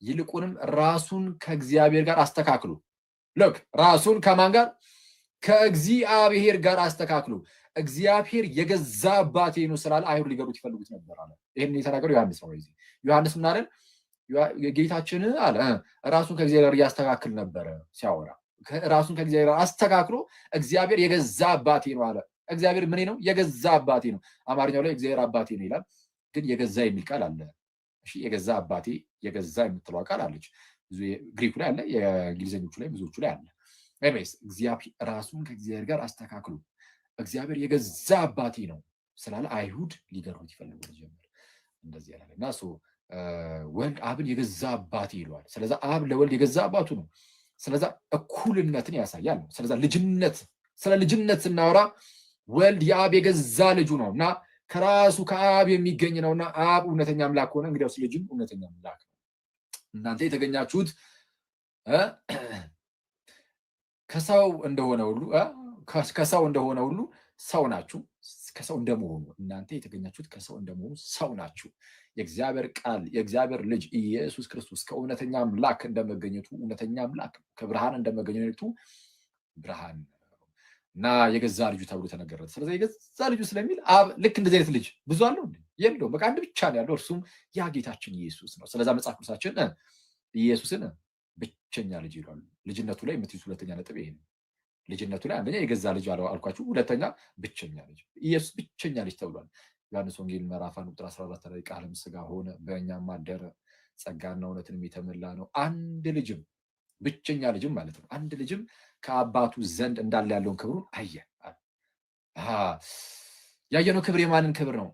ይልቁንም ራሱን ከእግዚአብሔር ጋር አስተካክሉ። ልክ ራሱን ከማን ጋር? ከእግዚአብሔር ጋር አስተካክሉ። እግዚአብሔር የገዛ አባቴ ነው ስላለ አይሁድ ሊገሩት ይፈልጉት ነበር አለ። ይሄን የተናገረው ዮሐንስ ነው። እዚህ ዮሐንስ ምን አለ? ጌታችን አለ ራሱን ከእግዚአብሔር ያስተካክል ነበረ ሲያወራ ራሱን ከእግዚአብሔር አስተካክሎ እግዚአብሔር የገዛ አባቴ ነው አለ። እግዚአብሔር ምን ነው? የገዛ አባቴ ነው። አማርኛው ላይ እግዚአብሔር አባቴ ነው ይላል፣ ግን የገዛ የሚል ቃል አለ። እሺ የገዛ አባቴ የገዛ የምትለው ቃል አለች። ብዙ ግሪኩ ላይ አለ፣ የእንግሊዘኞቹ ላይ ብዙዎቹ ላይ አለ። ኤኒዌይስ እግዚአብሔር ራሱን ከእግዚአብሔር ጋር አስተካክሎ እግዚአብሔር የገዛ አባቴ ነው ስላለ አይሁድ ሊገርሙት ይፈልጉ ጀመር። እንደዚህ ያለ እና ወልድ አብን የገዛ አባቴ ይለዋል። ስለዛ አብ ለወልድ የገዛ አባቱ ነው። ስለዛ እኩልነትን ያሳያል ነው። ስለዛ ልጅነት ስለ ልጅነት ስናወራ ወልድ የአብ የገዛ ልጁ ነው እና ከራሱ ከአብ የሚገኝ ነውና አብ እውነተኛ አምላክ ሆነ። እንግዲያውስ ልጅም እውነተኛ አምላክ ነው። እናንተ የተገኛችሁት ከሰው እንደሆነ ሁሉ ሰው ናችሁ። ከሰው እንደመሆኑ እናንተ የተገኛችሁት ከሰው እንደመሆኑ ሰው ናችሁ። የእግዚአብሔር ቃል የእግዚአብሔር ልጅ ኢየሱስ ክርስቶስ ከእውነተኛ አምላክ እንደመገኘቱ እውነተኛ አምላክ፣ ከብርሃን እንደመገኘቱ ብርሃን እና የገዛ ልጁ ተብሎ ተነገረት። ስለዚህ የገዛ ልጁ ስለሚል አብ ልክ እንደዚህ አይነት ልጅ ብዙ አለው እንዴ? የለውም። በቃ አንድ ብቻ ነው ያለው፣ እርሱም ያ ጌታችን ኢየሱስ ነው። ስለዛ መጽሐፍ ቅዱሳችን ኢየሱስን ብቸኛ ልጅ ይላሉ። ልጅነቱ ላይ የምትይዙ ሁለተኛ ነጥብ ይሄ ነው። ልጅነቱ ላይ አንደኛ የገዛ ልጅ አልኳችሁ፣ ሁለተኛ ብቸኛ ልጅ። ኢየሱስ ብቸኛ ልጅ ተብሏል። ዮሐንስ ወንጌል ምዕራፍ 1 ቁጥር 14 ላይ ቃልም ሥጋ ሆነ በእኛም አደረ፣ ጸጋና እውነትንም የተመላ ነው። አንድ ልጅም ብቸኛ ልጅም ማለት ነው። አንድ ልጅም ከአባቱ ዘንድ እንዳለ ያለውን ክብሩን አየ። ያየነው ክብር የማንን ክብር ነው?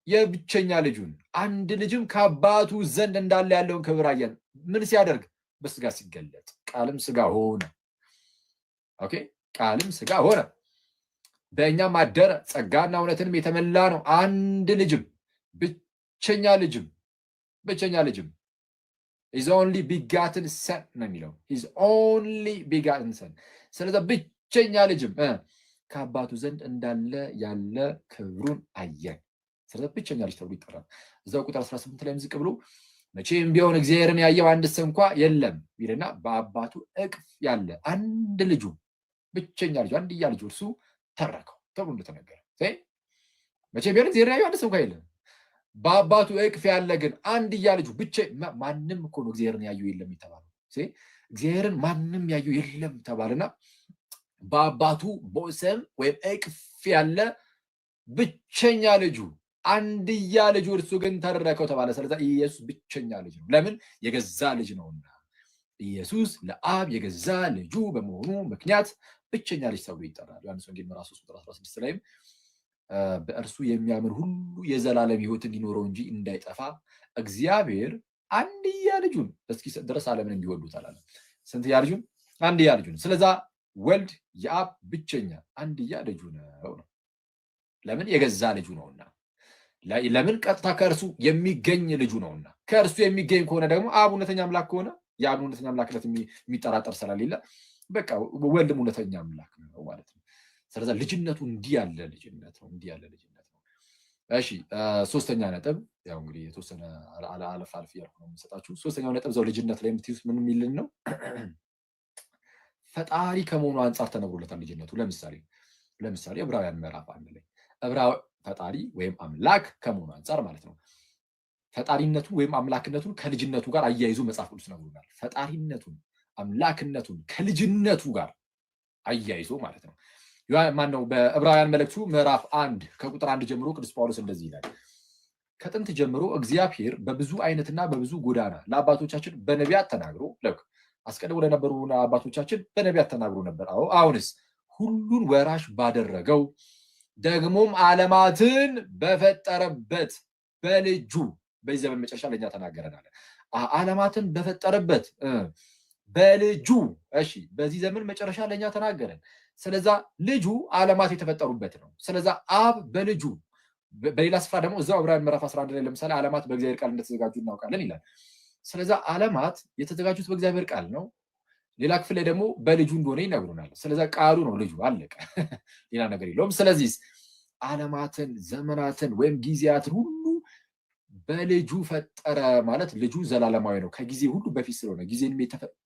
የብቸኛ ልጁን። አንድ ልጅም ከአባቱ ዘንድ እንዳለ ያለውን ክብር አየን። ምን ሲያደርግ? በስጋ ሲገለጥ። ቃልም ሥጋ ሆነ። ኦኬ፣ ቃልም ሥጋ ሆነ በእኛም አደረ፣ ጸጋና እውነትንም የተመላ ነው። አንድ ልጅም ብቸኛ ልጅም ሂዝ ኦንሊ ቢጋትን ሰን ነው የሚለው። ሂዝ ኦንሊ ቢጋትን ሰን። ስለዚህ ብቸኛ ልጅም ከአባቱ ዘንድ እንዳለ ያለ ክብሩን አየን። ስለዚህ ብቸኛ ልጅ ተብሎ ይጠራል። እዛው ቁጥር 18 ላይ ዝቅ ብሎ መቼም ቢሆን እግዚአብሔርን ያየው አንድስ እንኳ የለም ይልና በአባቱ እቅፍ ያለ አንድ ልጁ ብቸኛ ልጁ አንድያ ልጁ እርሱ ተረከው ተብሎ እንደተነገረ መቼም ቢሆን እግዚአብሔርን ያየው አንድስ እንኳ የለም በአባቱ እቅፍ ያለ ግን አንድያ ልጁ ብቻ። ማንም እኮ ነው እግዚአብሔርን ያየው የለም የተባለው። እግዚአብሔርን ማንም ያየው የለም ተባለና በአባቱ ቦሰም ወይም እቅፍ ያለ ብቸኛ ልጁ አንድያ ልጁ እርሱ ግን ተረከው ተባለ። ስለዚህ ኢየሱስ ብቸኛ ልጅ ነው። ለምን? የገዛ ልጅ ነውና። ኢየሱስ ለአብ የገዛ ልጁ በመሆኑ ምክንያት ብቸኛ ልጅ ተብሎ ይጠራል። ዮሐንስ ወንጌል ምዕራፍ 3 ቁጥር 16 ላይም በእርሱ የሚያምን ሁሉ የዘላለም ሕይወት እንዲኖረው እንጂ እንዳይጠፋ እግዚአብሔር አንድያ ልጁን እስኪሰጥ ድረስ ዓለምን እንዲወዱት አላለም። ስንትያ ልጁን? አንድያ ልጁን። ስለዛ ወልድ የአብ ብቸኛ አንድያ ልጁ ነው። ለምን? የገዛ ልጁ ነውና። ለምን? ቀጥታ ከእርሱ የሚገኝ ልጁ ነውና። ከእርሱ የሚገኝ ከሆነ ደግሞ አብ እውነተኛ አምላክ ከሆነ የአብ እውነተኛ አምላክነት የሚጠራጠር ስለሌለ በቃ ወልድም እውነተኛ አምላክ ነው ማለት ነው። ስለዚህ ልጅነቱ እንዲህ ያለ ልጅነት ነው። እሺ ሶስተኛ ነጥብ ያው እንግዲህ የተወሰነ አለፍ እያልኩ ነው የምሰጣችሁ። ሶስተኛው ነጥብ እዛው ልጅነት ላይ የምትይዙት ምን የሚልን ነው? ፈጣሪ ከመሆኑ አንጻር ተነግሮለታል ልጅነቱ። ለምሳሌ ዕብራውያን ምዕራፍ 1 ላይ ፈጣሪ ወይም አምላክ ከመሆኑ አንጻር ማለት ነው። ፈጣሪነቱን ወይም አምላክነቱን ከልጅነቱ ጋር አያይዞ መጽሐፍ ቅዱስ ነግሮናል። ፈጣሪነቱን አምላክነቱን ከልጅነቱ ጋር አያይዞ ማለት ነው። ማነው? በዕብራውያን መልእክቱ ምዕራፍ 1 ከቁጥር 1 ጀምሮ ቅዱስ ጳውሎስ እንደዚህ ይላል። ከጥንት ጀምሮ እግዚአብሔር በብዙ አይነትና በብዙ ጎዳና ለአባቶቻችን በነቢያት ተናግሮ አስቀድሞ ለነበሩ አባቶቻችን በነቢያት ተናግሮ ነበር። አሁንስ ሁሉን ወራሽ ባደረገው ደግሞም ዓለማትን በፈጠረበት በልጁ በዚህ ዘመን መጨረሻ ለእኛ ተናገረናል። ዓለማትን በፈጠረበት በልጁ እሺ፣ በዚህ ዘመን መጨረሻ ለእኛ ተናገረን። ስለዛ ልጁ ዓለማት የተፈጠሩበት ነው። ስለዛ አብ በልጁ በሌላ ስፍራ ደግሞ እዛው ዕብራውያን ምዕራፍ 11 ላይ ለምሳሌ ዓለማት በእግዚአብሔር ቃል እንደተዘጋጁ እናውቃለን ይላል። ስለዛ ዓለማት የተዘጋጁት በእግዚአብሔር ቃል ነው። ሌላ ክፍል ላይ ደግሞ በልጁ እንደሆነ ይነግሩናል። ስለዛ ቃሉ ነው ልጁ፣ አለቀ፣ ሌላ ነገር የለውም። ስለዚህ ዓለማትን ዘመናትን ወይም ጊዜያትን ሁሉ በልጁ ፈጠረ ማለት ልጁ ዘላለማዊ ነው፣ ከጊዜ ሁሉ በፊት ስለሆነ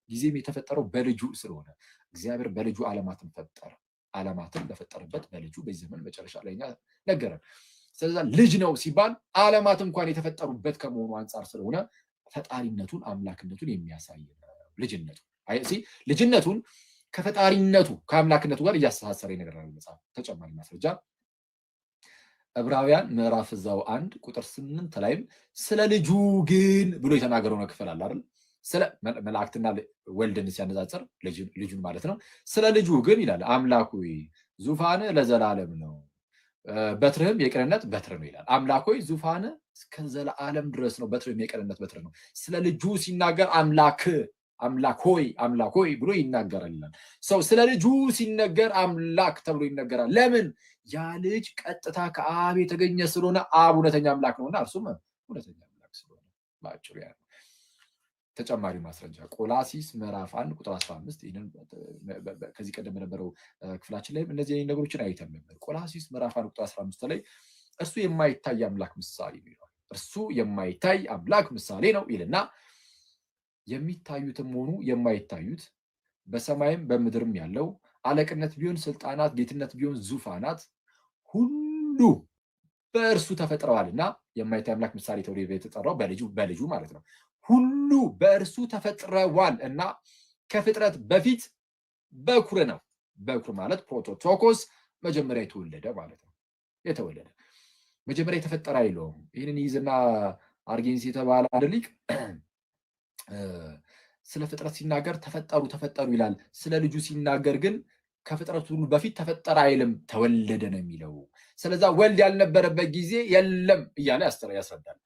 ጊዜም የተፈጠረው በልጁ ስለሆነ እግዚአብሔር በልጁ ዓለማትን ፈጠረ። ዓለማትን በፈጠረበት በልጁ በዚህ ዘመን መጨረሻ ላይ ነገረን። ስለዚህ ልጅ ነው ሲባል ዓለማት እንኳን የተፈጠሩበት ከመሆኑ አንጻር ስለሆነ ፈጣሪነቱን አምላክነቱን የሚያሳይ ነው ልጅነቱ። ልጅነቱን ከፈጣሪነቱ ከአምላክነቱ ጋር እያስተሳሰረ ይነግራል መጽሐፍ። ተጨማሪ ማስረጃ ዕብራውያን ምዕራፍ 1 ቁጥር 8 ላይም ስለ ልጁ ግን ብሎ የተናገረው ነው ክፍል አለ አይደል? ስለ መላእክትና ወልድን ሲያነጻጽር ልጁን ማለት ነው። ስለ ልጁ ግን ይላል አምላክ ሆይ ዙፋን ለዘላለም ነው፣ በትርህም የቅንነት በትር ነው ይላል። አምላክ ሆይ ዙፋን እስከ ዘላለም ድረስ ነው፣ በትርህም የቅንነት በትር ነው። ስለ ልጁ ሲናገር አምላክ ሆይ ብሎ ይናገራል ይላል። ሰው ስለ ልጁ ሲነገር አምላክ ተብሎ ይነገራል። ለምን? ያ ልጅ ቀጥታ ከአብ የተገኘ ስለሆነ አብ እውነተኛ አምላክ ነውና እርሱም እውነተኛ አምላክ ስለሆነ ባጭሩ ያ ነው። ተጨማሪ ማስረጃ ቆላሲስ ምዕራፍ 1 ቁጥር 15 ይሄንን ከዚህ ቀደም በነበረው ክፍላችን ላይ እነዚህ ነገሮችን አይተን ነበር። ቆላሲስ ምዕራፍ 1 ቁጥር 15 ላይ እርሱ የማይታይ አምላክ ምሳሌ ነው ይላል። እርሱ የማይታይ አምላክ ምሳሌ ነው ይልና የሚታዩትም ሆኑ የማይታዩት በሰማይም በምድርም ያለው አለቅነት ቢሆን ስልጣናት፣ ጌትነት ቢሆን ዙፋናት ሁሉ በእርሱ ተፈጥረዋልና የማይታይ አምላክ ምሳሌ ተብሎ የተጠራው በልጁ ማለት ነው። ሁሉ በእርሱ ተፈጥረዋል እና ከፍጥረት በፊት በኩር ነው። በኩር ማለት ፕሮቶቶኮስ መጀመሪያ የተወለደ ማለት ነው። የተወለደ መጀመሪያ የተፈጠረ አይለውም። ይህንን ይዝና አርጌንስ የተባለ አንድ ሊቅ ስለ ፍጥረት ሲናገር ተፈጠሩ ይላል። ስለ ልጁ ሲናገር ግን ከፍጥረቱ ሁሉ በፊት ተፈጠረ አይልም፣ ተወለደ ነው የሚለው። ስለዛ ወልድ ያልነበረበት ጊዜ የለም እያለ ያስረዳል።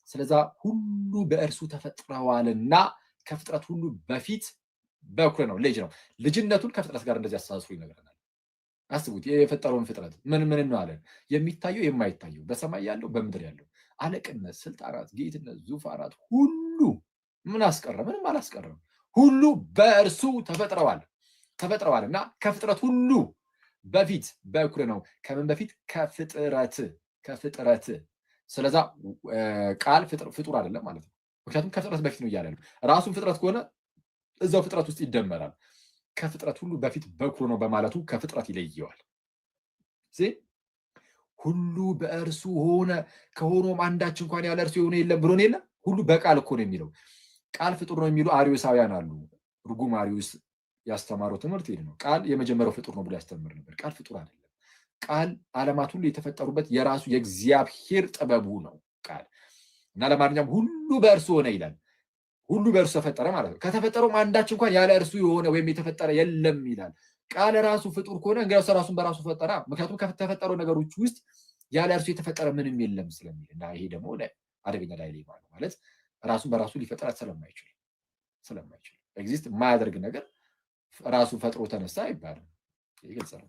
ስለዛ ሁሉ በእርሱ ተፈጥረዋልና ከፍጥረት ሁሉ በፊት በኩር ነው፣ ልጅ ነው። ልጅነቱን ከፍጥረት ጋር እንደዚህ አስተሳስሮ ይነግረናል። አስቡት፣ የፈጠረውን ፍጥረት ምን ነው አለን? የሚታየው የማይታየው፣ በሰማይ ያለው በምድር ያለው፣ አለቅነት፣ ስልጣናት፣ ጌትነት፣ ዙፋናት ሁሉ ምን አስቀረ? ምንም አላስቀረም። ሁሉ በእርሱ ተፈጥረዋል እና ከፍጥረት ሁሉ በፊት በኩር ነው። ከምን በፊት? ከፍጥረት። ስለዛ ቃል ፍጡር አይደለም ማለት ነው። ምክንያቱም ከፍጥረት በፊት ነው እያለ ነው። ራሱን ፍጥረት ከሆነ እዛው ፍጥረት ውስጥ ይደመራል። ከፍጥረት ሁሉ በፊት በኩር ነው በማለቱ ከፍጥረት ይለየዋል። ሁሉ በእርሱ ሆነ፣ ከሆኖም አንዳች እንኳን ያለ እርሱ የሆነ የለም ብሎን የለም። ሁሉ በቃል እኮ ነው የሚለው። ቃል ፍጡር ነው የሚሉ አርዮሳውያን አሉ። ርጉም አርዮስ ያስተማረው ትምህርት ይሄ ነው። ቃል የመጀመሪያው ፍጡር ነው ብሎ ያስተምር ነበር። ቃል ፍጡር አይደለም። ቃል ዓለማት ሁሉ የተፈጠሩበት የራሱ የእግዚአብሔር ጥበቡ ነው ቃል እና ለማንኛውም ሁሉ በእርሱ ሆነ ይላል። ሁሉ በእርሱ ተፈጠረ ማለት ነው። ከተፈጠረውም አንዳች እንኳን ያለ እርሱ የሆነ ወይም የተፈጠረ የለም ይላል። ቃል ራሱ ፍጡር ከሆነ እንግዲያውስ ራሱን በራሱ ፈጠረ። ምክንያቱም ከተፈጠረው ነገሮች ውስጥ ያለ እርሱ የተፈጠረ ምንም የለም ስለሚል እና ይሄ ደግሞ አደገኛ ዳይሌማ ነው ማለት ራሱን በራሱ ሊፈጠር ስለማይችል ኤግዚስት የማያደርግ ነገር ራሱ ፈጥሮ ተነሳ አይባልም። ግልጽ ነው።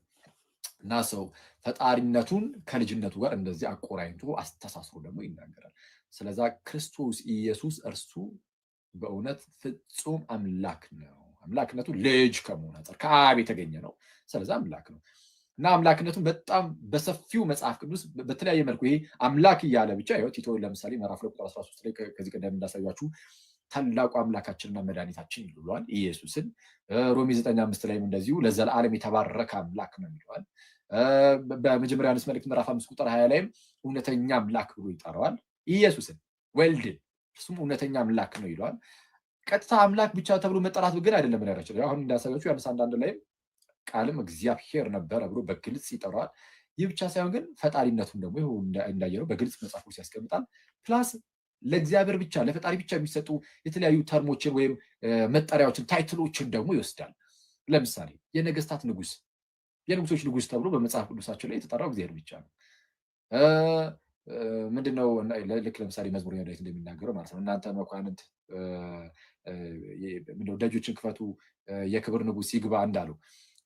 እና ሰው ፈጣሪነቱን ከልጅነቱ ጋር እንደዚህ አቆራኝቶ አስተሳስሮ ደግሞ ይናገራል። ስለዛ ክርስቶስ ኢየሱስ እርሱ በእውነት ፍጹም አምላክ ነው። አምላክነቱ ልጅ ከመሆኑ አንፃር ከአብ የተገኘ ነው። ስለዛ አምላክ ነው እና አምላክነቱን በጣም በሰፊው መጽሐፍ ቅዱስ በተለያየ መልኩ ይሄ አምላክ እያለ ብቻ ይኸው ቲቶ ለምሳሌ ምዕራፍ 2 ቁጥር 13 ላይ ከዚህ ቀደም እንዳሳያችሁ ታላቁ አምላካችንና መድኃኒታችን ይለዋል ኢየሱስን። ሮሜ 9:5 ላይም እንደዚሁ ለዘላለም የተባረከ አምላክ ነው ይለዋል። በመጀመሪያ ዮሐንስ መልእክት ምዕራፍ 5 ቁጥር 20 ላይም እውነተኛ አምላክ ብሎ ይጠራዋል ኢየሱስን ወልድን። እርሱም እውነተኛ አምላክ ነው ይለዋል። ቀጥታ አምላክ ብቻ ተብሎ መጠራት ግን አይደለም ያላችሁ። አሁን እንዳሳያችሁ ዮሐንስ 1:1 ላይም ቃልም እግዚአብሔር ነበረ ብሎ በግልጽ ይጠራዋል። ይህ ብቻ ሳይሆን ግን ፈጣሪነቱን ደግሞ እንዳየነው በግልጽ መጽሐፍ ውስጥ ያስቀምጣል። ፕላስ ለእግዚአብሔር ብቻ ለፈጣሪ ብቻ የሚሰጡ የተለያዩ ተርሞችን ወይም መጠሪያዎችን ታይትሎችን ደግሞ ይወስዳል። ለምሳሌ የነገስታት ንጉስ፣ የንጉሶች ንጉስ ተብሎ በመጽሐፍ ቅዱሳቸው ላይ የተጠራው እግዚአብሔር ብቻ ነው። ምንድነው? ልክ ለምሳሌ መዝሙረኛው ዳዊት እንደሚናገረው ማለት ነው እናንተ መኳንንት ደጆችን ክፈቱ የክብር ንጉስ ይግባ እንዳለው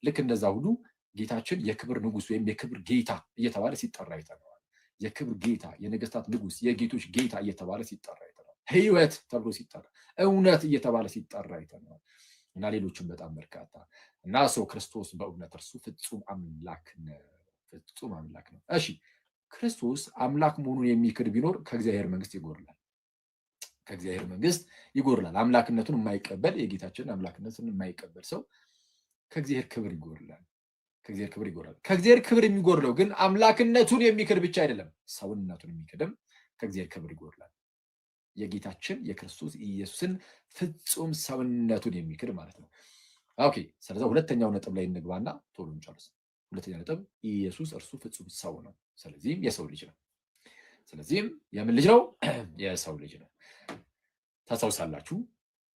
ልክ እንደዛ ሁሉ ጌታችን የክብር ንጉስ ወይም የክብር ጌታ እየተባለ ሲጠራ አይተነዋል። የክብር ጌታ፣ የነገስታት ንጉስ፣ የጌቶች ጌታ እየተባለ ሲጠራ አይተነዋል። ሕይወት ተብሎ ሲጠራ፣ እውነት እየተባለ ሲጠራ አይተነዋል እና ሌሎችም በጣም በርካታ እና ሰው ክርስቶስ በእውነት እርሱ ፍጹም አምላክ ነው። እሺ ክርስቶስ አምላክ መሆኑን የሚክድ ቢኖር ከእግዚአብሔር መንግስት ይጎርላል። አምላክነቱን የማይቀበል የጌታችንን አምላክነትን የማይቀበል ሰው ከእግዚአብሔር ክብር ይጎርላል። ከእግዚአብሔር ክብር ይጎድላል። ከእግዚአብሔር ክብር የሚጎድለው ግን አምላክነቱን የሚክድ ብቻ አይደለም፣ ሰውነቱን የሚክድም ከእግዚአብሔር ክብር ይጎድላል። የጌታችን የክርስቶስ ኢየሱስን ፍጹም ሰውነቱን የሚክድ ማለት ነው። ኦኬ፣ ስለዚህ ሁለተኛው ነጥብ ላይ እንግባና ቶሎ እንጨርስ። ሁለተኛው ነጥብ ኢየሱስ እርሱ ፍጹም ሰው ነው። ስለዚህም የሰው ልጅ ነው። ስለዚህም የምን ልጅ ነው? የሰው ልጅ ነው። ታስታውሳላችሁ፣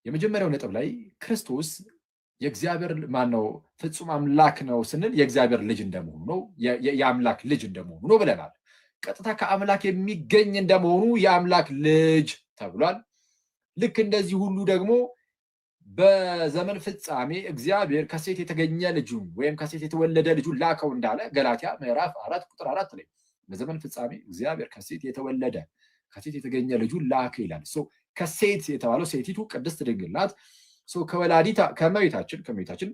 የመጀመሪያው ነጥብ ላይ ክርስቶስ የእግዚአብሔር ማነው ፍጹም አምላክ ነው ስንል የእግዚአብሔር ልጅ እንደመሆኑ ነው፣ የአምላክ ልጅ እንደመሆኑ ነው ብለናል። ቀጥታ ከአምላክ የሚገኝ እንደመሆኑ የአምላክ ልጅ ተብሏል። ልክ እንደዚህ ሁሉ ደግሞ በዘመን ፍጻሜ እግዚአብሔር ከሴት የተገኘ ልጁን ወይም ከሴት የተወለደ ልጁን ላከው እንዳለ ገላትያ ምዕራፍ 4 ቁጥር 4 ላይ በዘመን ፍጻሜ እግዚአብሔር ከሴት የተወለደ ከሴት የተገኘ ልጁን ላከ ይላል። ከሴት የተባለው ሴቲቱ ቅድስት ድንግል ናት። ከወላዲታ ከእመቤታችን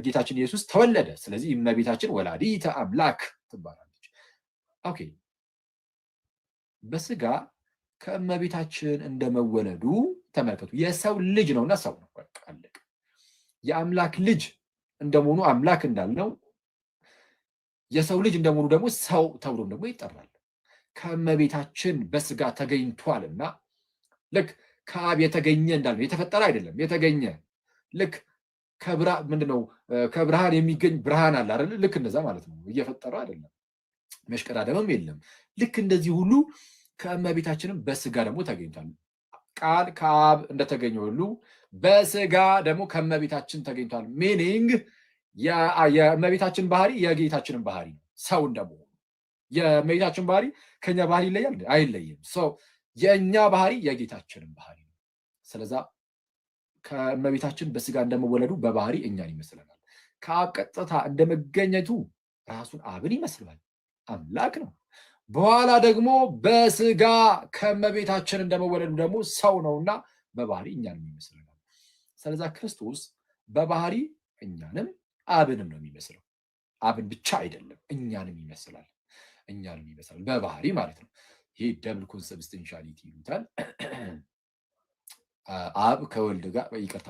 ጌታችን ኢየሱስ ተወለደ። ስለዚህ እመቤታችን ወላዲተ አምላክ ትባላለች። ኦኬ፣ በስጋ ከእመቤታችን እንደመወለዱ ተመልከቱ። የሰው ልጅ ነውና ሰው ነው። በቃ አለቀ። የአምላክ ልጅ እንደመሆኑ አምላክ እንዳልነው የሰው ልጅ እንደመሆኑ ደግሞ ሰው ተብሎ ደግሞ ይጠራል። ከእመቤታችን በስጋ ተገኝቷልና ልክ ከአብ የተገኘ እንዳልነው የተፈጠረ አይደለም፣ የተገኘ ልክ ምንድነው ከብርሃን የሚገኝ ብርሃን አለ አይደል? ልክ እንደዛ ማለት ነው። እየፈጠረ አይደለም፣ መሽቀዳደምም የለም። ልክ እንደዚህ ሁሉ ከእመቤታችንም በስጋ ደግሞ ተገኝቷል። ቃል ከአብ እንደተገኘ ሁሉ በስጋ ደግሞ ከእመቤታችን ተገኝቷል። ሚኒንግ የእመቤታችን ባህሪ የጌታችንን ባህሪ ነው። ሰው እንደመሆኑ የእመቤታችን ባህሪ ከኛ ባህሪ ይለያል? አይለይም። የእኛ ባህሪ የጌታችንን ባህሪ ነው። ስለዛ ከእመቤታችን በስጋ እንደመወለዱ በባህሪ እኛን ይመስለናል። ከአብ ቀጥታ እንደመገኘቱ ራሱን አብን ይመስላል። አምላክ ነው። በኋላ ደግሞ በስጋ ከእመቤታችን እንደመወለዱ ደግሞ ሰው ነውና በባህሪ እኛንም ይመስለናል። ስለዛ ክርስቶስ በባህሪ እኛንም አብንም ነው የሚመስለው። አብን ብቻ አይደለም፣ እኛንም ይመስላል። በባህሪ ማለት ነው። ይሄ ደብል ኮንሰብስቴንሻሊቲ ይሉታል። አብ ከወልድ ጋር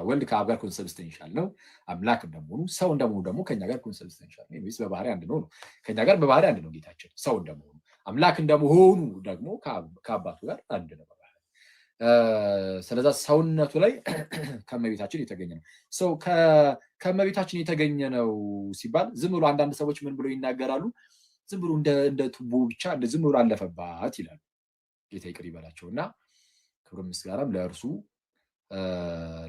ወልድ ከአብ ጋር ኮንሰብስቴንሻል ነው። አምላክ እንደመሆኑ ሰው እንደመሆኑ ደግሞ ከኛ ጋር ኮንሰብስቴንሻል ነው። ወይስ በባህሪ አንድ ነው? ከኛ ጋር በባህሪ አንድ ነው ጌታችን ሰው እንደመሆኑ፣ አምላክ እንደመሆኑ ደግሞ ከአባቱ ጋር አንድ ነው በባህሪ። ስለዛ ሰውነቱ ላይ ከእመቤታችን የተገኘ ነው። ሰው ከእመቤታችን የተገኘ ነው ሲባል ዝም ብሎ አንዳንድ ሰዎች ምን ብሎ ይናገራሉ? ዝም ብሎ እንደ ቱቦ ብቻ ዝም ብሎ አለፈባት ይላሉ። ጌታ ይቅር ይበላቸውና ክብር ምስጋናም ለእርሱ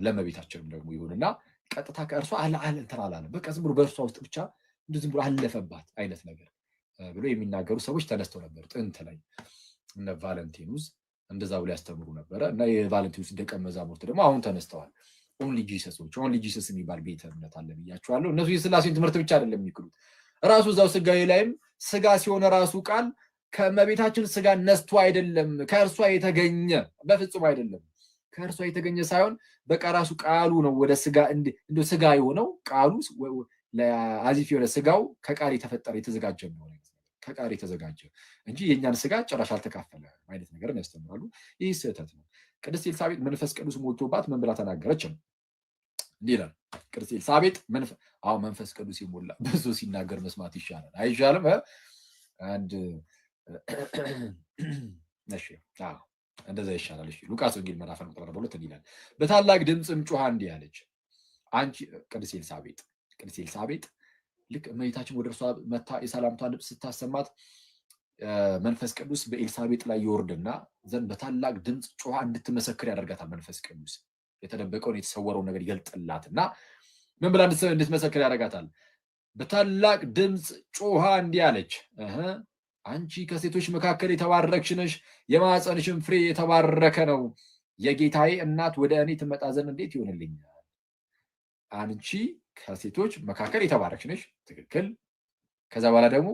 ለእመቤታችንም ደግሞ ይሁንና ቀጥታ ከእርሷ እንትን አላለም። በቃ ዝም ብሎ በእርሷ ውስጥ ብቻ ዝም ብሎ አለፈባት አይነት ነገር ብሎ የሚናገሩ ሰዎች ተነስተው ነበር። ጥንት ላይ እነ ቫለንቲኑስ እንደዛ ብሎ ያስተምሩ ነበረ እና የቫለንቲኑስ ደቀ መዛሙርት ደግሞ አሁን ተነስተዋል። ኦንሊ ጂሰስ የሚባል ቤተ እምነት አለ ብያቸዋለሁ። እነሱ የስላሴን ትምህርት ብቻ አይደለም የሚክሉት፣ ራሱ እዛው ስጋዊ ላይም ስጋ ሲሆን ራሱ ቃል ከእመቤታችን ስጋ ነስቶ አይደለም ከእርሷ የተገኘ፣ በፍጹም አይደለም ከእርሷ የተገኘ ሳይሆን በቃ ራሱ ቃሉ ነው ወደ ስጋ እንደ ስጋ የሆነው ቃሉ ለአዚፍ የሆነ ስጋው ከቃል የተፈጠረ የተዘጋጀ ነው፣ ከቃል የተዘጋጀ እንጂ የእኛን ስጋ ጭራሽ አልተካፈለ አይነት ነገር ያስተምራሉ። ይህ ስህተት ነው። ቅድስት ኤልሳቤጥ መንፈስ ቅዱስ ሞልቶባት ምን ብላ ተናገረች? እንዲህ ይላል ቅድስት ኤልሳቤጥ መንፈስ ቅዱስ ይሞላ ብዙ ሲናገር መስማት ይሻላል አይሻልም? አንድ እንደዛ ይሻላል። ሉቃስ ወንጌል ምዕራፍ 12 እንዲህ ይላል፣ በታላቅ ድምፅም ጮኻ እንዲህ አለች። አንቺ ቅድስት ኤልሳቤጥ ልክ እመቤታችን ወደ እርሷ መታ የሰላምቷን ድምፅ ስታሰማት መንፈስ ቅዱስ በኤልሳቤጥ ላይ ይወርድና ዘንድ በታላቅ ድምፅ ጮኻ እንድትመሰክር ያደርጋታል። መንፈስ ቅዱስ የተደበቀውን የተሰወረውን ነገር ይገልጥላትና ምን ብላ እንድትመሰክር ያደርጋታል? በታላቅ ድምፅ ጮኻ እንዲህ አለች፣ አንቺ ከሴቶች መካከል የተባረክሽ ነሽ፣ የማኅፀንሽም ፍሬ የተባረከ ነው። የጌታዬ እናት ወደ እኔ ትመጣ ዘንድ እንዴት ይሆንልኛል? አንቺ ከሴቶች መካከል የተባረክሽ ነሽ፣ ትክክል። ከዛ በኋላ ደግሞ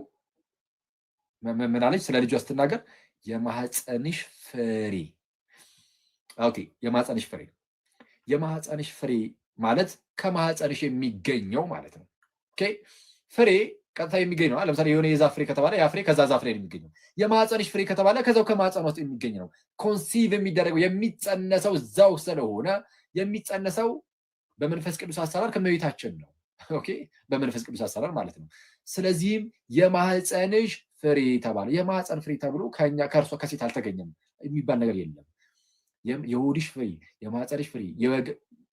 ምን አለች? ስለ ልጇ ስትናገር የማኅፀንሽ ፍሬ። ኦኬ፣ የማኅፀንሽ ፍሬ ማለት ከማኅፀንሽ የሚገኘው ማለት ነው። ኦኬ፣ ፍሬ ቀጥታ የሚገኝ ነው። ለምሳሌ የሆነ የዛፍ ፍሬ ከተባለ ያ ፍሬ ከዛ ዛፍ ላይ የሚገኘው። የማኅፀንሽ ፍሬ ከተባለ ከዛው ከማኅፀን ውስጥ የሚገኝ ነው። ኮንሲቭ የሚደረገው የሚጸነሰው እዛው ስለሆነ የሚጸነሰው በመንፈስ ቅዱስ አሰራር ከእመቤታችን ነው። ኦኬ፣ በመንፈስ ቅዱስ አሰራር ማለት ነው። ስለዚህም የማህፀንሽ ፍሬ ተባለ። የማህፀን ፍሬ ተብሎ ከእርሷ ከሴት አልተገኘም የሚባል ነገር የለም። የሆድሽ ፍሬ፣ የማህፀንሽ ፍሬ፣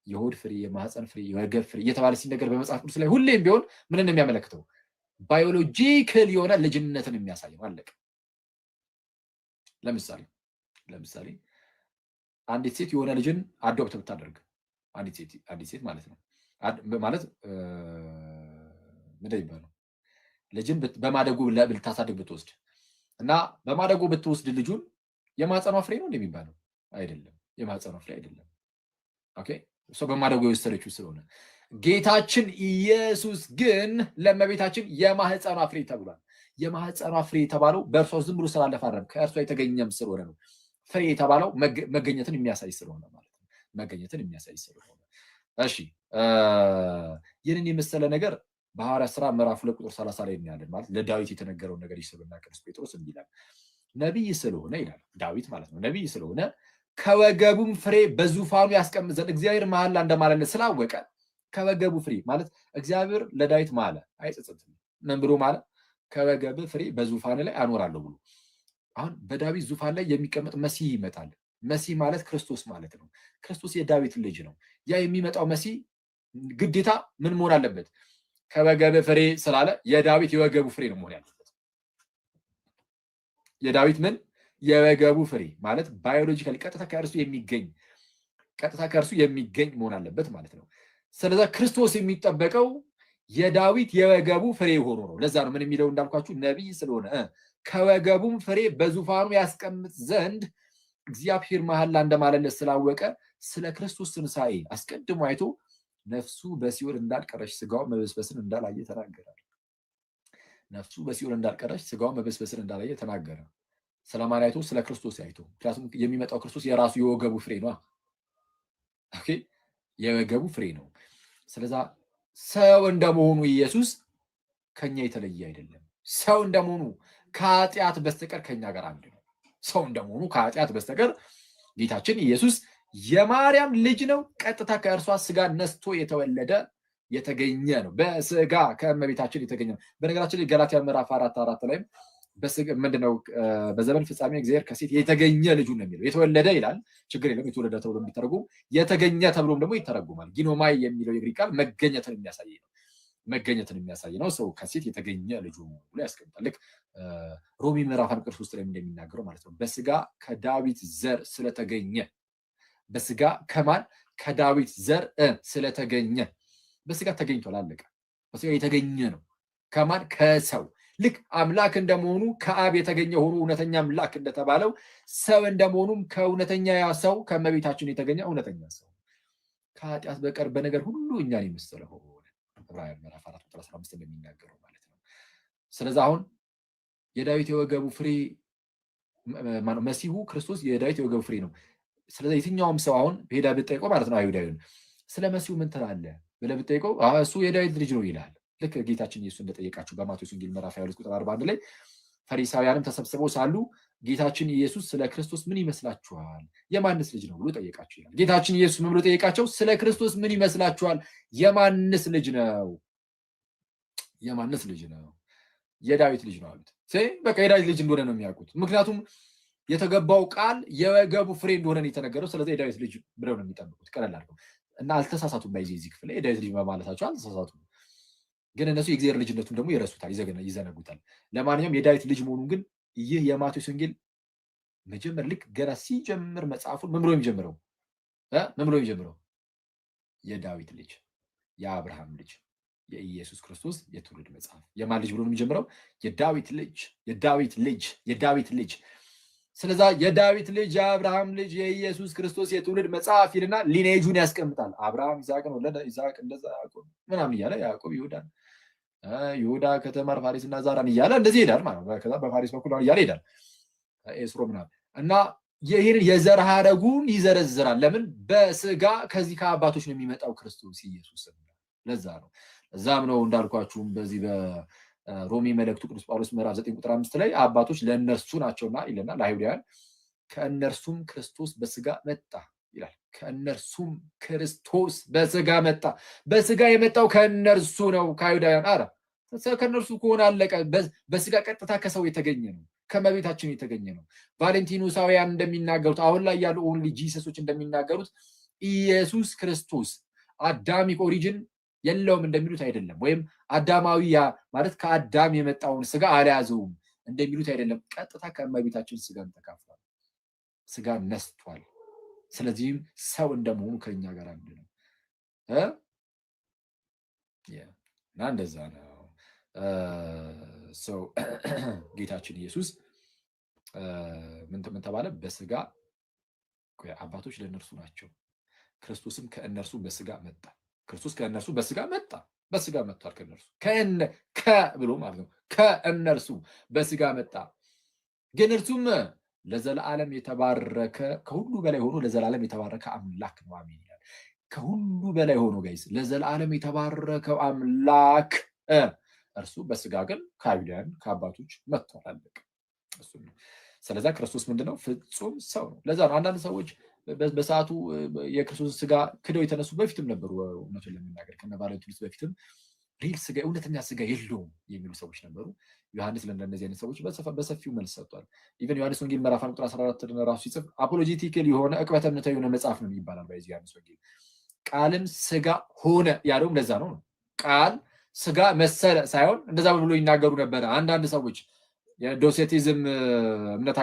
የሆድ ፍሬ፣ የማህፀን ፍሬ፣ የወገብ ፍሬ እየተባለ ሲነገር በመጽሐፍ ቅዱስ ላይ ሁሌም ቢሆን ምንን የሚያመለክተው? ባዮሎጂካል የሆነ ልጅነትን የሚያሳይ ነው። አለቀ። ለምሳሌ አንዲት ሴት የሆነ ልጅን አዶፕት ብታደርግ አንዲት ሴት ማለት ነው ማለት ምንድን ይባላል? ልጅን በማደጎ ልታሳድግ ብትወስድ እና በማደጎ ብትወስድ ልጁን የማህፀኗ ፍሬ ነው እንደሚባለው አይደለም። የማህፀኗ ፍሬ አይደለም። ኦኬ፣ እሷ በማደጎ የወሰደችው ስለሆነ ጌታችን ኢየሱስ ግን ለእመቤታችን የማህፀኗ ፍሬ ተብሏል። የማህፀኗ ፍሬ የተባለው በእርሷ ዝም ብሎ ስላለፈ አይደለም፣ ከእርሷ የተገኘም ስለሆነ ነው። ፍሬ የተባለው መገኘትን የሚያሳይ ስለሆነ ማለት ነው። መገኘትን የሚያሳይ ስለሆነ እሺ፣ ይህንን የመሰለ ነገር በሐዋርያት ሥራ ምዕራፍ 2 ቁጥር 30 ላይ እናያለን። ማለት ለዳዊት የተነገረውን ነገር ይስብና ቅዱስ ጴጥሮስ እንዲህ ይላል፣ ነቢይ ስለሆነ ይላል ዳዊት ማለት ነው። ነቢይ ስለሆነ ከወገቡም ፍሬ በዙፋኑ ያስቀምጥ ዘንድ እግዚአብሔር መሐላ እንደማለለት ስላወቀ ከወገቡ ፍሬ ማለት እግዚአብሔር ለዳዊት ማለ፣ አይጸጸትም። ምን ብሎ ማለ? ከወገብ ፍሬ በዙፋን ላይ አኖራለሁ ብሎ። አሁን በዳዊት ዙፋን ላይ የሚቀመጥ መሲህ ይመጣል። መሲህ ማለት ክርስቶስ ማለት ነው። ክርስቶስ የዳዊት ልጅ ነው። ያ የሚመጣው መሲህ ግዴታ ምን መሆን አለበት? ከወገብ ፍሬ ስላለ የዳዊት የወገቡ ፍሬ ነው መሆን ያለበት። የዳዊት ምን የወገቡ ፍሬ ማለት ባዮሎጂካሊ ቀጥታ ከእርሱ የሚገኝ መሆን አለበት ማለት ነው። ስለዛ ክርስቶስ የሚጠበቀው የዳዊት የወገቡ ፍሬ ሆኖ ነው። ለዛ ነው ምን የሚለው እንዳልኳችሁ ነቢይ ስለሆነ ከወገቡም ፍሬ በዙፋኑ ያስቀምጥ ዘንድ እግዚአብሔር መሐላ እንደማለለት ስላወቀ ስለ ክርስቶስ ትንሣኤ አስቀድሞ አይቶ ነፍሱ በሲኦል እንዳልቀረች ስጋው መበስበስን እንዳላየ ተናገረ። ነፍሱ በሲኦል እንዳልቀረች ስጋው መበስበስን እንዳላየ ተናገረ። ስለማን አይቶ? ስለ ክርስቶስ አይቶ። ምክንያቱም የሚመጣው ክርስቶስ የራሱ የወገቡ ፍሬ ነው። ኦኬ፣ የወገቡ ፍሬ ነው። ስለዛ ሰው እንደመሆኑ ኢየሱስ ከኛ የተለየ አይደለም። ሰው እንደመሆኑ ከኃጢአት በስተቀር ከኛ ጋር አንድ ነው። ሰው እንደመሆኑ ከኃጢአት በስተቀር ጌታችን ኢየሱስ የማርያም ልጅ ነው። ቀጥታ ከእርሷ ስጋ ነስቶ የተገኘ ነው። በስጋ ከእመቤታችን የተገኘ ነው። በነገራችን ላይ ገላትያ ምዕራፍ 4 ላይም ምንድነው በዘመን ፍጻሜ እግዚአብሔር ከሴት የተገኘ ልጁ ነው የሚለው። የተወለደ ይላል፣ ችግር የለም። የተወለደ ተብሎ የሚተረጉም የተገኘ ተብሎም ደግሞ ይተረጉማል። ጊኖማይ የሚለው የግሪክ ቃል መገኘትን የሚያሳይ ነው። ሰው ከሴት የተገኘ ልጁ ብሎ ያስቀምጣል። ልክ ሮሚ ምዕራፍ 1 ቁጥር 3 ላይ እንደሚናገረው ማለት ነው። በስጋ ከዳዊት ዘር ስለተገኘ፣ በስጋ ከማን? ከዳዊት ዘር ስለተገኘ። በስጋ ተገኝቷል፣ አለቀ። በስጋ የተገኘ ነው። ከማን? ከሰው። ልክ አምላክ እንደመሆኑ ከአብ የተገኘ ሆኖ እውነተኛ አምላክ እንደተባለው ሰው እንደመሆኑም ከእውነተኛ ሰው ከእመቤታችን የተገኘ እውነተኛ ሰው ከኃጢአት በቀር በነገር ሁሉ እኛን የመሰለ ሆነ። ዕብራውያን ምዕራፍ 4 ቁጥር 15 እንደሚናገረው ማለት ነው። ስለዚህ አሁን የዳዊት የወገቡ ፍሬ መሲሁ ክርስቶስ የዳዊት የወገቡ ፍሬ ነው። ስለዚህ የትኛውም ሰው አሁን ሄዳ ብትጠይቀው ማለት ነው አይሁዳዊን ስለ መሲሁ ምን ትላለህ ብለህ ብትጠይቀው እሱ የዳዊት ልጅ ነው ይላል። ልክ ጌታችን ኢየሱስ እንደጠየቃቸው በማቴዎስ ወንጌል ምዕራፍ 22 ቁጥር 41 ላይ ፈሪሳውያንም ተሰብስበው ሳሉ ጌታችን ኢየሱስ ስለ ክርስቶስ ምን ይመስላችኋል? የማንስ ልጅ ነው ብሎ ጠየቃቸው ይላል። ጌታችን ኢየሱስ ምን ብሎ ጠየቃቸው? ስለ ክርስቶስ ምን ይመስላችኋል? የማንስ ልጅ ነው? የማንስ ልጅ ነው? የዳዊት ልጅ ነው አሉት። በቃ የዳዊት ልጅ እንደሆነ ነው የሚያውቁት። ምክንያቱም የተገባው ቃል የወገቡ ፍሬ እንደሆነ ነው የተነገረው። ስለዚህ የዳዊት ልጅ ብለው ነው የሚጠብቁት። ቀለል አድርገው እና አልተሳሳቱም። በዚህ ክፍል ላይ የዳዊት ልጅ በማለታቸው አልተሳሳቱም። ግን እነሱ የእግዚአብሔር ልጅነቱን ደግሞ ይረሱታል፣ ይዘነጉታል። ለማንኛውም የዳዊት ልጅ መሆኑን ግን ይህ የማቴዎስ ወንጌል መጀመር ልክ ገና ሲጀምር መጽሐፉን ምን ብሎ የሚጀምረው? የዳዊት ልጅ፣ የአብርሃም ልጅ፣ የኢየሱስ ክርስቶስ የትውልድ መጽሐፍ። የማን ልጅ ብሎ ነው የሚጀምረው? የዳዊት ልጅ፣ የዳዊት ልጅ፣ የዳዊት ልጅ። ስለዛ የዳዊት ልጅ፣ የአብርሃም ልጅ፣ የኢየሱስ ክርስቶስ የትውልድ መጽሐፍ ይልና ሊኔጁን ያስቀምጣል። አብርሃም ይስሐቅን ወለደ፣ ይስሐቅ እንደዛ ያዕቆብ ምናምን እያለ ያዕቆብ ይሁዳን፣ ይሁዳ ከተማር ፋሪስና ዛራን እያለ እንደዚህ ይሄዳል ማለት ነው። ከዛ በፋሪስ በኩል እያለ ይሄዳል ኤስሮ ምናምን እና ይህን የዘር ሐረጉን ይዘረዝራል። ለምን? በስጋ ከዚህ ከአባቶች ነው የሚመጣው ክርስቶስ ኢየሱስ። ለዛ ነው። እዛም ነው እንዳልኳችሁም በዚህ በሮሜ መልእክቱ ቅዱስ ጳውሎስ ምዕራፍ 9 ቁጥር 5 ላይ አባቶች ለእነርሱ ናቸውና ይለናል፣ ለአይሁዳውያን ከእነርሱም ክርስቶስ በስጋ መጣ ይላል። ከእነርሱም ክርስቶስ በስጋ መጣ። በስጋ የመጣው ከእነርሱ ነው፣ ከአይሁዳውያን። አረ ከእነርሱ ከሆነ አለቀ። በስጋ ቀጥታ ከሰው የተገኘ ነው፣ ከመቤታችን የተገኘ ነው። ቫሌንቲኖሳውያን እንደሚናገሩት፣ አሁን ላይ ያሉ ኦንሊ ጂሰሶች እንደሚናገሩት ኢየሱስ ክርስቶስ አዳሚክ ኦሪጅን የለውም እንደሚሉት አይደለም። ወይም አዳማዊ ማለት ከአዳም የመጣውን ስጋ አልያዘውም እንደሚሉት አይደለም። ቀጥታ ከእመቤታችን ስጋን ተካፍሏል፣ ስጋን ነስቷል። ስለዚህም ሰው እንደመሆኑ ከኛ ጋር አንድ ነው እና እንደዛ ነው። ጌታችን ኢየሱስ ምን ተባለ? በስጋ አባቶች ለእነርሱ ናቸው፣ ክርስቶስም ከእነርሱ በስጋ መጣ። ክርስቶስ ከእነርሱ በስጋ መጣ፣ በስጋ መጥቷል። ከእነርሱ ብሎ ማለት ነው። ከእነርሱ በስጋ መጣ። ግን እርሱም ለዘላለም የተባረከ ከሁሉ በላይ ሆኖ ለዘላለም የተባረከ አምላክ ነው። አሜን ይላል። ከሁሉ በላይ ሆኖ ጋይስ ለዘላለም የተባረከው አምላክ እርሱ በስጋ ግን ከአይሁዳውያን ከአባቶች መጥቷል። አለቀ። እሱ ነው። ስለዛ ክርስቶስ ምንድነው? ፍጹም ሰው ነው። ለዛ ነው አንዳንድ ሰዎች በሰዓቱ የክርስቶስ ስጋ ክደው የተነሱ በፊትም ነበሩ። እውነቱን ለመናገር ከነ ቫለንቲኑስ በፊትም ሪል ስጋ እውነተኛ ስጋ የለውም የሚሉ ሰዎች ነበሩ። ዮሐንስ ለእንደነዚህ አይነት ሰዎች በሰፊው መልስ ሰጥቷል። ኢቨን ዮሐንስ ወንጌል ምዕራፍ 1 ቁጥር 14 ራሱ ሲጽፍ አፖሎጂቲካል የሆነ ዕቅበተ እምነታዊ የሆነ መጽሐፍ ነው ይባላል። በዚህ ዮሐንስ ወንጌል ቃልም ስጋ ሆነ ያለውም ለዛ ነው። ቃል ስጋ መሰለ ሳይሆን እንደዛ ብሎ ይናገሩ ነበረ አንዳንድ ሰዎች፣ የዶሴቲዝም እምነት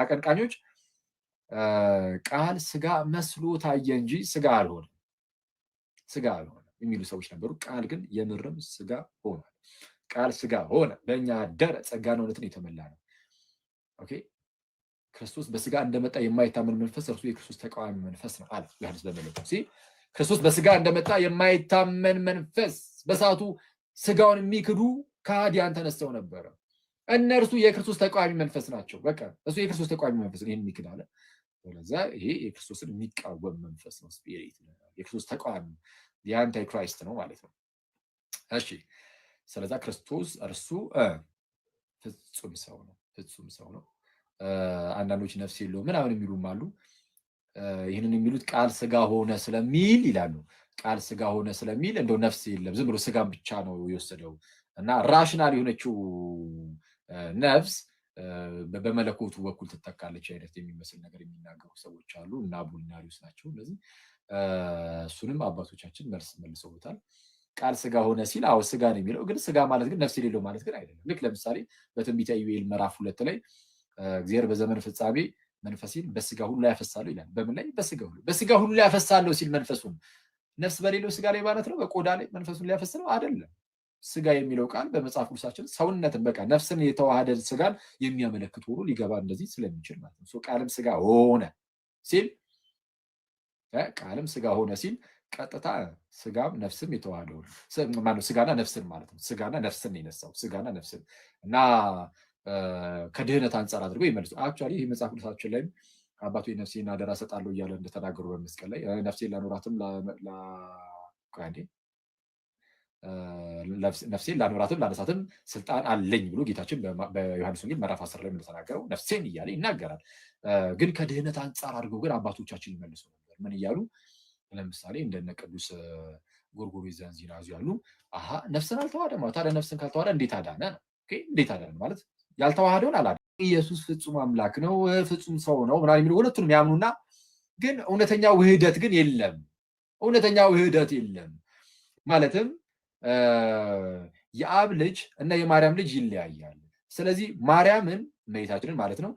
አቀንቃኞች ቃል ስጋ መስሎ ታየ እንጂ ስጋ አልሆነ የሚሉ ሰዎች ነበሩ። ቃል ግን የምርም ስጋ ሆነ። ቃል ስጋ ሆነ፣ በእኛ አደረ፣ ጸጋና እውነትን የተመላ ነው። ኦኬ ክርስቶስ በስጋ እንደመጣ የማይታመን መንፈስ እርሱ የክርስቶስ ተቃዋሚ መንፈስ ነው አለ ዮሐንስ በመልእክቱ። ክርስቶስ በስጋ እንደመጣ የማይታመን መንፈስ፣ በሰዓቱ ስጋውን የሚክዱ ከሃዲያን ተነስተው ነበረ። እነርሱ የክርስቶስ ተቃዋሚ መንፈስ ናቸው። በቃ እሱ የክርስቶስ ተቃዋሚ መንፈስ ነው፣ ይሄን የሚክድ አለ። ስለዚህ ይሄ የክርስቶስን የሚቃወም መንፈስ ነው፣ ስፒሪት ነው፣ የክርስቶስ ተቃዋሚ የአንታይ ክራይስት ነው ማለት ነው። እሺ ስለዛ ክርስቶስ እርሱ ፍጹም ሰው ነው። አንዳንዶች ነፍስ የለውም ምናምን የሚሉም አሉ። ይህንን የሚሉት ቃል ስጋ ሆነ ስለሚል ይላሉ። ቃል ስጋ ሆነ ስለሚል እንደው ነፍስ የለም ዝም ብሎ ስጋን ብቻ ነው የወሰደው እና ራሽናል የሆነችው ነፍስ በመለኮቱ በኩል ትተካለች አይነት የሚመስል ነገር የሚናገሩ ሰዎች አሉ እና አቡሊናሪውስ ናቸው እነዚህ። እሱንም አባቶቻችን መልሰውታል። ቃል ስጋ ሆነ ሲል አዎ ስጋ ነው የሚለው፣ ግን ስጋ ማለት ግን ነፍስ የሌለው ማለት ግን አይደለም። ልክ ለምሳሌ በትንቢተ ኢዩኤል ምዕራፍ 2 ላይ እግዚአብሔር በዘመን ፍጻሜ መንፈሴን በስጋ ሁሉ ላይ ያፈሳለሁ ይላል። በምን ላይ? በስጋ ሁሉ ላይ ያፈሳለሁ ሲል መንፈሱን ነፍስ በሌለው ስጋ ላይ ማለት ነው፣ በቆዳ ላይ መንፈሱን ሊያፈስ ነው አይደለም። ስጋ የሚለው ቃል በመጽሐፍ ቅዱሳችን ሰውነትን በቃ ነፍስን የተዋሃደ ስጋን የሚያመለክት ሆኖ ሊገባ እንደዚህ ስለሚችል ማለት ነው። ቃልም ስጋ ሆነ ሲል ቀጥታ ስጋም ነፍስም የተዋሃደው ማነው? ስጋና ነፍስን ማለት ነው። ስጋና ነፍስን የነሳው ስጋና ነፍስን እና ከድህነት አንጻር አድርገው ይመልሱ። አክቹዋሊ ይህ መጽሐፍ ቅዱሳችን ላይም አባቱ ነፍሴን አደራ ሰጣለሁ እያለ እንደተናገሩ በመስቀል ላይ ነፍሴን ላኖራትም ላነሳትም ስልጣን አለኝ ብሎ ጌታችን በዮሐንስ ወንጌል ምዕራፍ 10 ላይ እንደተናገረው ነፍሴን እያለ ይናገራል። ግን ከድህነት አንጻር አድርገው ግን አባቶቻችን ይመልሱ ነበር። ምን እያሉ? ለምሳሌ እንደነ ቅዱስ ጎርጎርዮስ ዘእንዚናዙ ያሉ ነፍስን አልተዋሃደም። ታዲያ ነፍስን ካልተዋሃደ እንዴት አዳነ ነው? እንዴት አዳነ ማለት ያልተዋሃደውን አላዳነ። ኢየሱስ ፍጹም አምላክ ነው፣ ፍጹም ሰው ነው ምናምን የሚሉ ሁለቱንም ያምኑና ግን እውነተኛ ውህደት ግን የለም። እውነተኛ ውህደት የለም ማለትም የአብ ልጅ እና የማርያም ልጅ ይለያያል። ስለዚህ ማርያምን እመቤታችንን ማለት ነው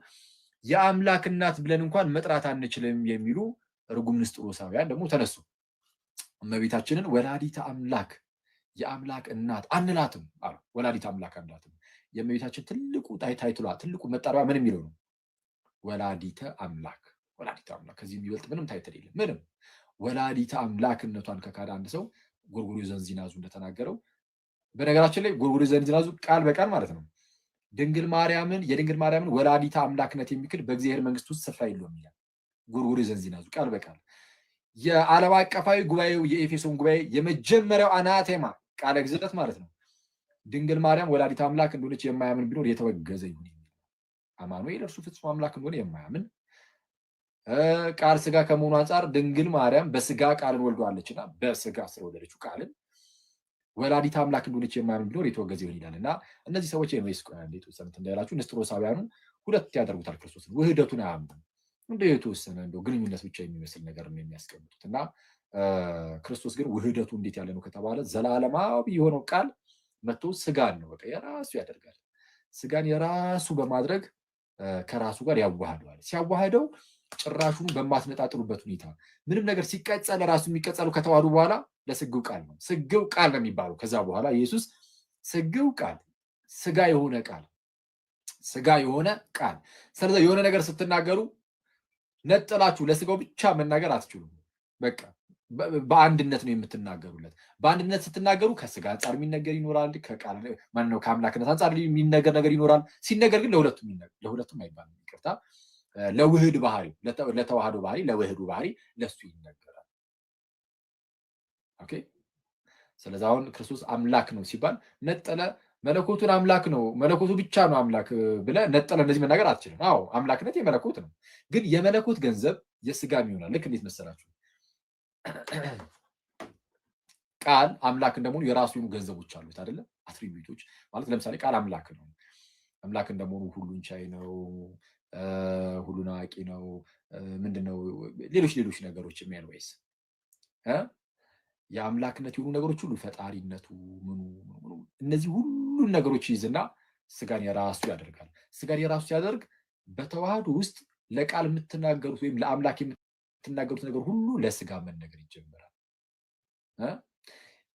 የአምላክ እናት ብለን እንኳን መጥራት አንችልም የሚሉ ርጉም ንስጥሮሳውያን ደግሞ ተነሱ። እመቤታችንን ወላዲተ አምላክ የአምላክ እናት አንላትም አሉ። ወላዲተ አምላክ አንላትም። የእመቤታችን ትልቁ ታይትሏ ትልቁ መጠሪያ ምን የሚለው ነው? ወላዲተ አምላክ። ወላዲተ አምላክ ከዚህ የሚበልጥ ምንም ታይትል የለም። ምንም ወላዲተ አምላክነቷን ከካደ አንድ ሰው ጎርጎርዮስ ዘእንዚናዙ እንደተናገረው፣ በነገራችን ላይ ጎርጎርዮስ ዘእንዚናዙ ቃል በቃል ማለት ነው የድንግል ማርያምን ወላዲተ አምላክነት የሚክድ በእግዚአብሔር መንግስት ውስጥ ስፍራ የለውም ይላል ጎርጎርዮስ ዘእንዚናዙ ቃል በቃል። የዓለም አቀፋዊ ጉባኤው የኤፌሶን ጉባኤ የመጀመሪያው አናቴማ ቃለ ግዝረት ማለት ነው ድንግል ማርያም ወላዲተ አምላክ እንደሆነች የማያምን ቢኖር የተወገዘ ይሁን። አማኑኤል እርሱ ፍጹም አምላክ እንደሆነ የማያምን ቃል ስጋ ከመሆኑ አንጻር ድንግል ማርያም በስጋ ቃልን ወልደዋለችና በስጋ ስለወለደችው ቃልን ወላዲት አምላክ እንደሆነች የማያምን ቢኖር የተወገዘ ይሆን ይላል። እና እነዚህ ሰዎች የተወሰኑት እንዳላችሁ ንስጥሮሳውያኑ ሁለት ያደርጉታል ክርስቶስን፣ ውህደቱን አያምኑም። እንደ የተወሰነ እንደው ግንኙነት ብቻ የሚመስል ነገር ነው የሚያስቀምጡት። እና ክርስቶስ ግን ውህደቱ እንዴት ያለ ነው ከተባለ ዘላለማዊ የሆነው ቃል መጥቶ ስጋን ነው በቃ የራሱ ያደርጋል። ስጋን የራሱ በማድረግ ከራሱ ጋር ያዋህደዋል። ሲያዋህደው ጭራሹን በማትነጣጥሉበት ሁኔታ ምንም ነገር ሲቀጸል ራሱ የሚቀጸለው ከተዋህዱ በኋላ ለስግው ቃል ነው። ስግው ቃል ነው የሚባለው። ከዛ በኋላ ኢየሱስ ስግው ቃል፣ ስጋ የሆነ ቃል፣ ስጋ የሆነ ቃል። ስለዚህ የሆነ ነገር ስትናገሩ ነጥላችሁ ለስጋው ብቻ መናገር አትችሉም። በቃ በአንድነት ነው የምትናገሩለት። በአንድነት ስትናገሩ ከስጋ አንጻር የሚነገር ይኖራል፣ ከቃል ማነው ከአምላክነት አንጻር የሚነገር ነገር ይኖራል። ሲነገር ግን ለሁለቱም አይባልም። ይቅርታ፣ ለውህድ ባህሪ፣ ለተዋህዶ ባህሪ፣ ለውህዱ ባህሪ ለሱ ይነገራል። ኦኬ። ስለዚህ አሁን ክርስቶስ አምላክ ነው ሲባል ነጠለ መለኮቱን አምላክ ነው መለኮቱ ብቻ ነው አምላክ ብለ ነጠለ እንደዚህ መናገር አትችልም። አዎ አምላክነት የመለኮት ነው፣ ግን የመለኮት ገንዘብ የስጋም ይሆናል። ልክ እንዴት መሰላችሁ? ቃል አምላክ እንደመሆኑ የራሱ የሆኑ ገንዘቦች አሉት አይደለ? አትሪቢዩቶች ማለት ለምሳሌ ቃል አምላክ ነው። አምላክ እንደመሆኑ ሁሉን ቻይ ነው፣ ሁሉን አዋቂ ነው። ምንድነው ሌሎች ነገሮች የሚያል ወይስ የአምላክነት የሆኑ ነገሮች ሁሉ ፈጣሪነቱ ምኑ እነዚህ ሁሉን ነገሮች ይዝና ስጋን የራሱ ያደርጋል። ስጋን የራሱ ሲያደርግ በተዋህዶ ውስጥ ለቃል የምትናገሩት ወይም ለአምላክ የምትናገሩት ነገር ሁሉ ለስጋ መነገር ይጀምራል።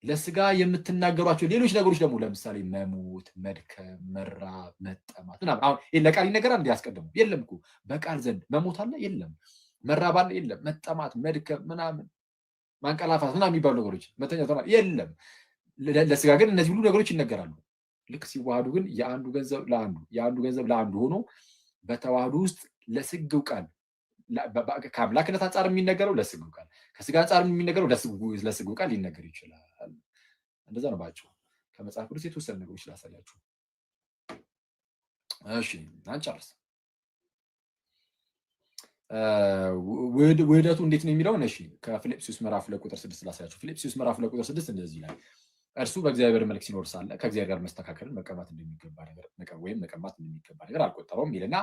ለስጋ የምትናገሯቸው ሌሎች ነገሮች ደግሞ ለምሳሌ መሞት፣ መድከም፣ መራብ፣ መጠማት ምናምን አሁን ለቃል ይነገራል። እንዲያስቀድሙ የለም እኮ በቃል ዘንድ መሞት አለ የለም፣ መራብ አለ የለም፣ መጠማት፣ መድከም ምናምን ማንቀላፋት ምናምን የሚባሉ ነገሮች መተኛት የለም። ለስጋ ግን እነዚህ ሁሉ ነገሮች ይነገራሉ። ልክ ሲዋሃዱ ግን የአንዱ ገንዘብ ለአንዱ ሆኖ በተዋህዶ ውስጥ ለስግው ቃል ከአምላክነት አንጻር የሚነገረው ለስግው ቃል፣ ከስጋ አንጻር የሚነገረው ለስግው ቃል ሊነገር ይችላል። እንደዛ ነው ባጭሩ። ከመጽሐፍ ቅዱስ የተወሰኑ ነገሮች ላሳያችሁ። እሺ አንጨርስ። ውህደቱ እንዴት ነው የሚለውን እሺ ከፊልጵስዩስ ምዕራፍ 2 ቁጥር 6 ላሳያችሁ። ፊልጵስዩስ ምዕራፍ 2 ቁጥር 6 እንደዚህ ይላል፣ እርሱ በእግዚአብሔር መልክ ሲኖር ሳለ ከእግዚአብሔር ጋር መስተካከልን መቀማት እንደሚገባ ነገር አልቆጠረውም ይልና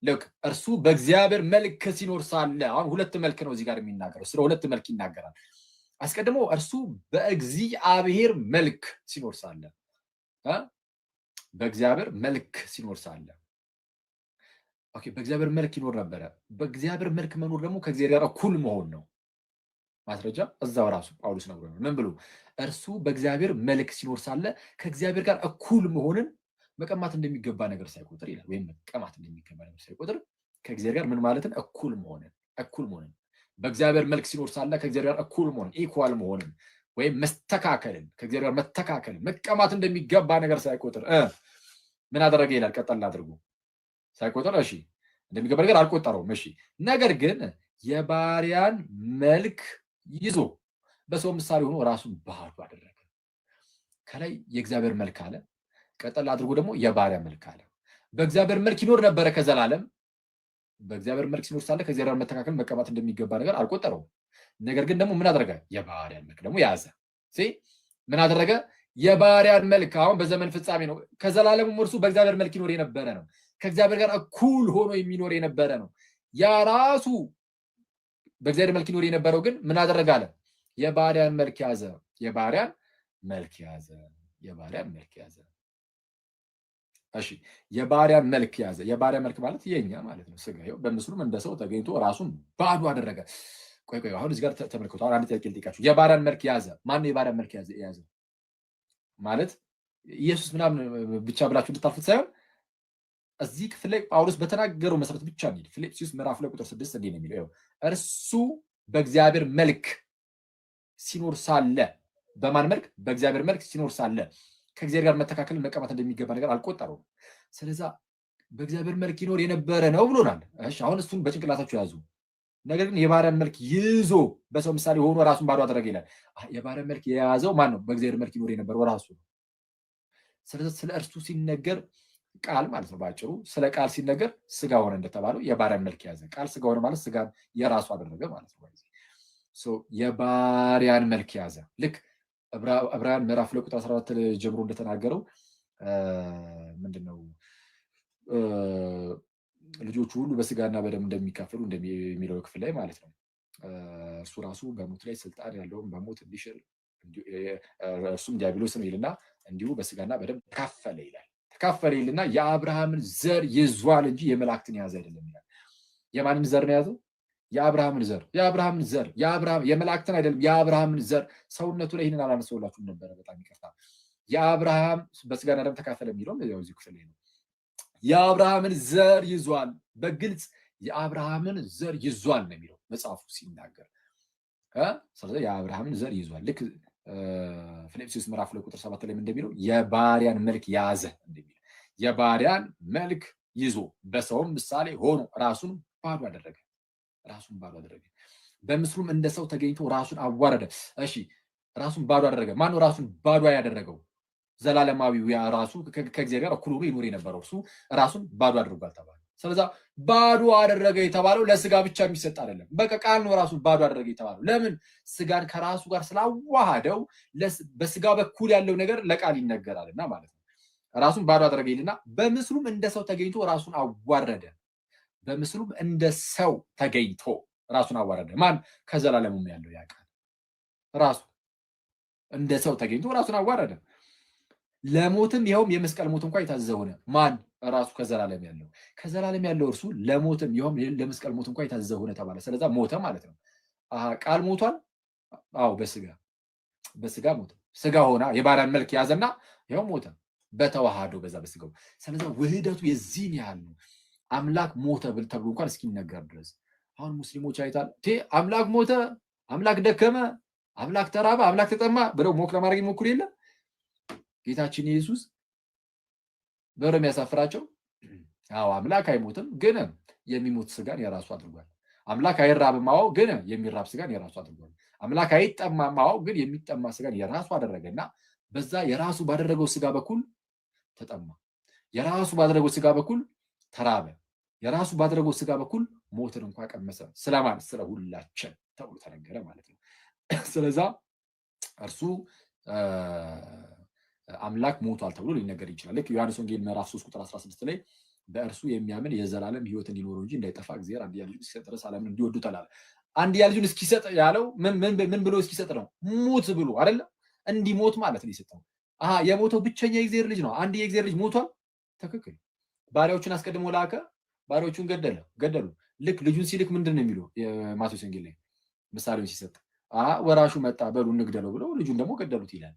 ልክ እርሱ በእግዚአብሔር መልክ ሲኖር ሳለ፣ አሁን ሁለት መልክ ነው እዚህ ጋር የሚናገረው፣ ስለ ሁለት መልክ ይናገራል። አስቀድሞ እርሱ በእግዚአብሔር መልክ ሲኖር ሳለ፣ በእግዚአብሔር መልክ ሲኖር ሳለ፣ ኦኬ በእግዚአብሔር መልክ ይኖር ነበረ። በእግዚአብሔር መልክ መኖር ደግሞ ከእግዚአብሔር ጋር እኩል መሆን ነው። ማስረጃ እዛው ራሱ ጳውሎስ ነግሮ ነው። ምን ብሎ እርሱ በእግዚአብሔር መልክ ሲኖር ሳለ ከእግዚአብሔር ጋር እኩል መሆንን መቀማት እንደሚገባ ነገር ሳይቆጥር ይላል። ወይም መቀማት እንደሚገባ ነገር ሳይቆጥር ከእግዚአብሔር ጋር ምን ማለትን እኩል መሆንን በእግዚአብሔር መልክ ሲኖር ሳለ ከእግዚአብሔር ጋር እኩል መሆንን ኢኳል መሆንን ወይም መስተካከልን ከእግዚአብሔር ጋር መተካከልን መቀማት እንደሚገባ ነገር ሳይቆጥር ምን አደረገ ይላል። ቀጠል አድርጎ ሳይቆጥር እሺ እንደሚገባ ነገር አልቆጠረውም። እሺ ነገር ግን የባሪያን መልክ ይዞ በሰው ምሳሌ ሆኖ ራሱን ባዶ አደረገ። ከላይ የእግዚአብሔር መልክ አለ፣ ቀጠል አድርጎ ደግሞ የባሪያ መልክ አለ። በእግዚአብሔር መልክ ይኖር ነበረ ከዘላለም። በእግዚአብሔር መልክ ሲኖር ሳለ ከእግዚአብሔር መተካከል መቀማት እንደሚገባ ነገር አልቆጠረውም። ነገር ግን ደግሞ ምን አደረገ? የባሪያን መልክ ደግሞ ያዘ። ምን አደረገ? የባሪያን መልክ። አሁን በዘመን ፍጻሜ ነው። ከዘላለሙ እርሱ በእግዚአብሔር መልክ ይኖር የነበረ ነው። ከእግዚአብሔር ጋር እኩል ሆኖ የሚኖር የነበረ ነው። ያ ራሱ በእግዚአብሔር መልክ ይኖር የነበረው ግን ምን አደረገ አለ? የባሪያን መልክ ያዘ። የባሪያን መልክ ያዘ። እሺ የባሪያን መልክ ያዘ። የባሪያ መልክ ማለት የኛ ማለት ነው። ስጋው በምስሉም እንደ ሰው ተገኝቶ ራሱን ባዶ አደረገ። ቆይ አሁን እዚህ ጋር ተመልከቱ። አሁን አንድ ጥያቄ ልጠይቃችሁ። የባሪያን መልክ ያዘ። ማን ነው የባሪያን መልክ ያዘ ማለት? ኢየሱስ ምናምን ብቻ ብላችሁ እንድታልፉት ሳይሆን እዚህ ክፍል ላይ ጳውሎስ በተናገረው መሰረት ብቻ ነው። ፊልጵስዩስ ምዕራፍ 2 ቁጥር 6 እንዲህ ነው የሚለው፣ እርሱ በእግዚአብሔር መልክ ሲኖር ሳለ፣ በማን መልክ? በእግዚአብሔር መልክ ሲኖር ሳለ ከእግዚአብሔር ጋር መተካከልን መቀማት እንደሚገባ ነገር አልቆጠረውም። ስለዛ በእግዚአብሔር መልክ ይኖር የነበረ ነው ብሎናል። እሺ አሁን እሱን በጭንቅላታችሁ ያዙ። ነገር ግን የባሪያን መልክ ይዞ በሰው ምሳሌ ሆኖ ራሱን ባዶ አደረገ ይላል። የባሪያን መልክ የያዘው ማን ነው? በእግዚአብሔር መልክ ይኖር የነበረው ራሱ ነው። ስለዚህ ስለ እርሱ ሲነገር ቃል ማለት ነው። ባጭሩ ስለ ቃል ሲነገር ስጋ ሆነ እንደተባለው የባሪያን መልክ ያዘ። ቃል ስጋ ሆነ ማለት ስጋን የራሱ አደረገ ማለት ነው። የባሪያን መልክ ያዘ። ልክ ዕብራውያን ምዕራፍ 2 ቁጥር 14 ጀምሮ እንደተናገረው ምንድነው ልጆቹ ሁሉ በስጋና በደም እንደሚካፈሉ እንደሚለው ክፍል ላይ ማለት ነው። እሱ ራሱ በሞት ላይ ስልጣን ያለውን በሞት እንዲሽር እርሱም ዲያብሎስ ነው ይልና እንዲሁ በስጋና በደም ተካፈለ ይላል። ተካፈለ ይልና የአብርሃምን ዘር ይዟል እንጂ የመላእክትን ያዘ አይደለም ይላል። የማንን ዘር ነው ያዘው? የአብርሃምን ዘር የአብርሃምን ዘር የመላእክትን አይደለም፣ የአብርሃምን ዘር። ሰውነቱ ላይ ይህንን አላነሳሁላችሁም ነበረ፣ በጣም ይቅርታ። የአብርሃም በስጋና ደም ተካፈለ የሚለው ያው እዚህ ክፍል ላይ ነው። የአብርሃምን ዘር ይዟል፣ በግልጽ የአብርሃምን ዘር ይዟል ነው የሚለው መጽሐፉ ሲናገር። ስለዚህ የአብርሃምን ዘር ይዟል። ልክ ፊልጵስዩስ ምዕራፍ 2 ቁጥር 7 ላይ እንደሚለው የባሪያን መልክ ያዘ እንደሚለው የባሪያን መልክ ይዞ በሰውም ምሳሌ ሆኖ ራሱን ባዶ አደረገ። ራሱን ባዶ አደረገ። በምስሉም እንደ ሰው ተገኝቶ ራሱን አዋረደ። እሺ ራሱን ባዶ አደረገ። ማነው ራሱን ባዶ ያደረገው? ዘላለማዊው ያ ራሱ ከእግዚአብሔር ጋር እኩል ሆኖ ይኖር የነበረው እሱ ራሱን ባዶ አድርጓል ተባለ። ስለዚህ ባዶ አደረገ የተባለው ለስጋ ብቻ የሚሰጥ አይደለም። በቃ ቃል ነው ራሱን ባዶ አደረገ የተባለው። ለምን? ስጋን ከራሱ ጋር ስላዋሃደው በስጋ በኩል ያለው ነገር ለቃል ይነገራልና ማለት ነው። ራሱን ባዶ አደረገ ይልና በምስሉም እንደ ሰው ተገኝቶ ራሱን አዋረደ። በምስሉም እንደ ሰው ተገኝቶ ራሱን አዋረደ። ማን? ከዘላለሙም ያለው ያ ቃል ራሱ እንደ ሰው ተገኝቶ ራሱን አዋረደ። ለሞትም ይኸውም የመስቀል ሞት እንኳን የታዘዘ ሆነ። ማን? ራሱ ከዘላለም ያለው እርሱ ለሞትም ይኸውም ለመስቀል ሞት እንኳን የታዘዘ ሆነ ተባለ። ስለዛ ሞተ ማለት ነው። ቃል ሞቷል። አዎ በስጋ ሞተ። ስጋ ሆና የባሪያን መልክ ያዘና ይኸው ሞተ በተዋሃዶ በዛ በስጋው። ስለዛ ውህደቱ የዚህን ያህል ነው። አምላክ ሞተ ተብሎ እንኳን እስኪነገር ድረስ አሁን ሙስሊሞች አይታል አምላክ ሞተ፣ አምላክ ደከመ፣ አምላክ ተራበ፣ አምላክ ተጠማ ብለው ሞክ ለማድረግ ይሞክሩ የለ ጌታችን ኢየሱስ በረ የሚያሳፍራቸው። አዎ አምላክ አይሞትም፣ ግን የሚሞት ስጋን የራሱ አድርጓል። አምላክ አይራብም፣ አዎ ግን የሚራብ ስጋን የራሱ አድርጓል። አምላክ አይጠማም፣ አዎ ግን የሚጠማ ስጋን የራሱ አደረገና በዛ የራሱ ባደረገው ስጋ በኩል ተጠማ፣ የራሱ ባደረገው ስጋ በኩል ተራበ፣ የራሱ ባደረገው ስጋ በኩል ሞትን እንኳን ቀመሰ። ስለማን? ስለ ሁላችን ተብሎ ተነገረ ማለት ነው። ስለዛ እርሱ አምላክ ሞቷል ተብሎ ሊነገር ይችላል። ልክ ዮሐንስ ወንጌል ምዕራፍ 3 ቁጥር 16 ላይ በእርሱ የሚያምን የዘላለም ሕይወት እንዲኖረው እንጂ እንዳይጠፋ እግዚአብሔር አንድያ ልጁን እስኪሰጥ ድረስ ዓለምን እንዲወዱት አለ። አንድያ ልጁን እስኪሰጥ ያለው ምን ብሎ እስኪሰጥ ነው? ሙት ብሎ አይደለ? እንዲሞት ማለት ነው የሰጠው። የሞተው ብቸኛ የእግዚአብሔር ልጅ ነው። አንድ የእግዚአብሔር ልጅ ሞቷል። ትክክል። ባሪያዎቹን አስቀድሞ ላከ፣ ባሪያዎቹን ገደሉ። ልክ ልጁን ሲልክ ምንድን ነው የሚለው የማቴዎስ ወንጌል ላይ ምሳሌውን ሲሰጥ ወራሹ መጣ በሉ እንግደለው ብለው ልጁን ደግሞ ገደሉት ይላል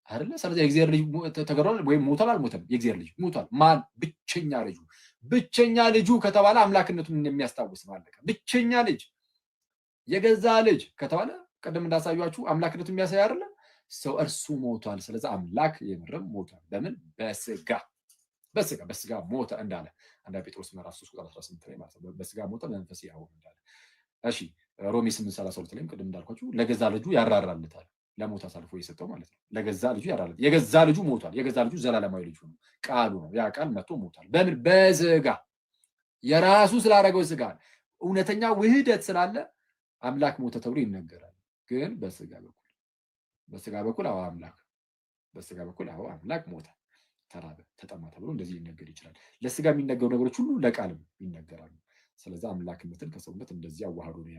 አይደለ? ስለዚህ የእግዚአብሔር ልጅ ተገድሏል ወይም ሞቷል? አልሞተም። የእግዚአብሔር ልጅ ሞቷል። ማን? ብቸኛ ልጁ። ብቸኛ ልጁ ከተባለ አምላክነቱን የሚያስታውስ ነው። አለቀ። ብቸኛ ልጅ፣ የገዛ ልጅ ከተባለ ቀደም እንዳሳያችሁ አምላክነቱን የሚያሳይ አይደለ? ሰው እርሱ ሞቷል። ስለዚህ አምላክ የምርም ሞቷል። በምን? በስጋ ሞተ እንዳለ አንደኛ ጴጥሮስ ምዕራፍ 3 ቁጥር 18 ላይ ማለት ነው። በስጋ ሞተ በመንፈስ ሕያው እንዳለ። እሺ ሮሜ 8:32 ላይም ቅድም እንዳልኳችሁ ለገዛ ልጁ ያራራለታል። ለሞት አሳልፎ የሰጠው ማለት ነው። ለገዛ ልጁ ያራራለታል። የገዛ ልጁ ሞቷል። የገዛ ልጁ ዘላለማዊ ልጁ ነው፣ ቃሉ ነው። ያ ቃል መጥቶ ሞቷል። በምን? በስጋ የራሱ ስላደረገው ስጋ እውነተኛ ውህደት ስላለ አምላክ ሞተ ተብሎ ይነገራል። ግን በስጋ በኩል አምላክ ሞተ፣ ተራበ፣ ተጠማ ተብሎ እንደዚህ ሊነገር ይችላል። ለስጋ የሚነገሩ ነገሮች ሁሉ ለቃልም ይነገራሉ። ስለዚህ አምላክነትን ከሰውነት እንደዚህ አዋህዶ ነው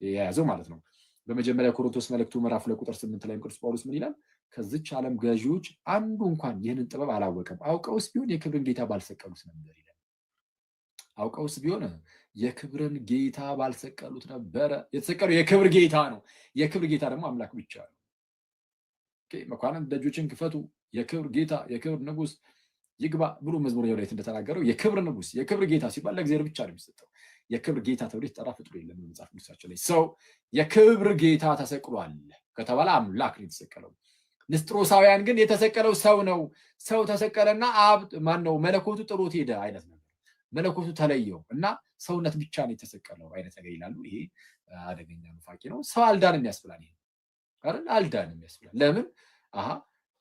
የያዘው ማለት ነው። በመጀመሪያ ቆሮንቶስ መልእክቱ ምዕራፍ 2 ቁጥር 8 ላይ ቅዱስ ጳውሎስ ምን ይላል? ከዚች ዓለም ገዢዎች አንዱ እንኳን ይህንን ጥበብ አላወቀም፣ አውቀውስ ቢሆን የክብርን ጌታ ባልሰቀሉት ነበር ይላል። አውቀውስ ቢሆን የክብርን ጌታ ባልሰቀሉት ነበረ። የተሰቀለው የክብር ጌታ ነው። የክብር ጌታ ደግሞ አምላክ ብቻ ነው። መኳንንት ደጆችን ክፈቱ፣ የክብር ጌታ የክብር ንጉስ ይግባ ብሎ መዝሙር ላይ እንደተናገረው የክብር ንጉስ የክብር ጌታ ሲባል ለእግዚአብሔር ብቻ ነው የሚሰጠው። የክብር ጌታ ተብሎ የተጠራ ፍጡር የለም በመጽሐፍ ቅዱሳችን ላይ። ሰው የክብር ጌታ ተሰቅሏል ከተባለ አምላክ ነው የተሰቀለው። ንስጥሮሳውያን ግን የተሰቀለው ሰው ነው። ሰው ተሰቀለና ማነው መለኮቱ ጥሎት ሄደ አይነት ነገር፣ መለኮቱ ተለየው እና ሰውነት ብቻ ነው የተሰቀለው አይነት ነገር ይላሉ። ይሄ አደገኛ ኑፋቄ ነው። ሰው አልዳንም ያስብላል። ይሄ አይደል? አልዳንም ያስብላል። ለምን?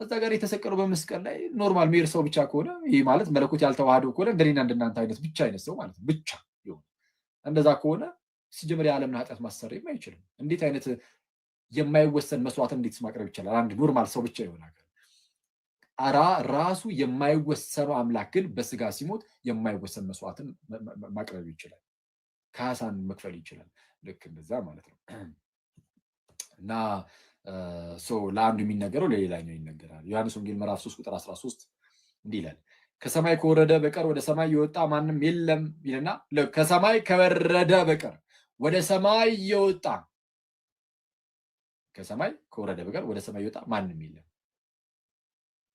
እዛ ጋር የተሰቀለው በመስቀል ላይ ኖርማል ሜር ሰው ብቻ ከሆነ ይህ ማለት መለኮት ያልተዋህደው ከሆነ እንደኔና እንደናንተ አይነት ብቻ አይነት ሰው ማለት ነው ብቻ ይሆን። እንደዛ ከሆነ ሲጀምር የዓለምን ኃጢአት ማሰረይም አይችልም። እንዴት አይነት የማይወሰን መስዋዕትን እንዴት ማቅረብ ይችላል? አንድ ኖርማል ሰው ብቻ ይሆናል። ራሱ የማይወሰነው አምላክ ግን በስጋ ሲሞት የማይወሰን መስዋዕትን ማቅረብ ይችላል። ካሳን መክፈል ይችላል። ልክ እንደዛ ማለት ነው። እና ለአንዱ የሚነገረው ለሌላኛው ይነገራል። ዮሐንስ ወንጌል ምዕራፍ 3 ቁጥር 13 እንዲህ ይላል፣ ከሰማይ ከወረደ በቀር ወደ ሰማይ የወጣ ማንም የለም ይልና፣ ከሰማይ ከወረደ በቀር ወደ ሰማይ የወጣ ከሰማይ ከወረደ በቀር ወደ ሰማይ የወጣ ማንም የለም።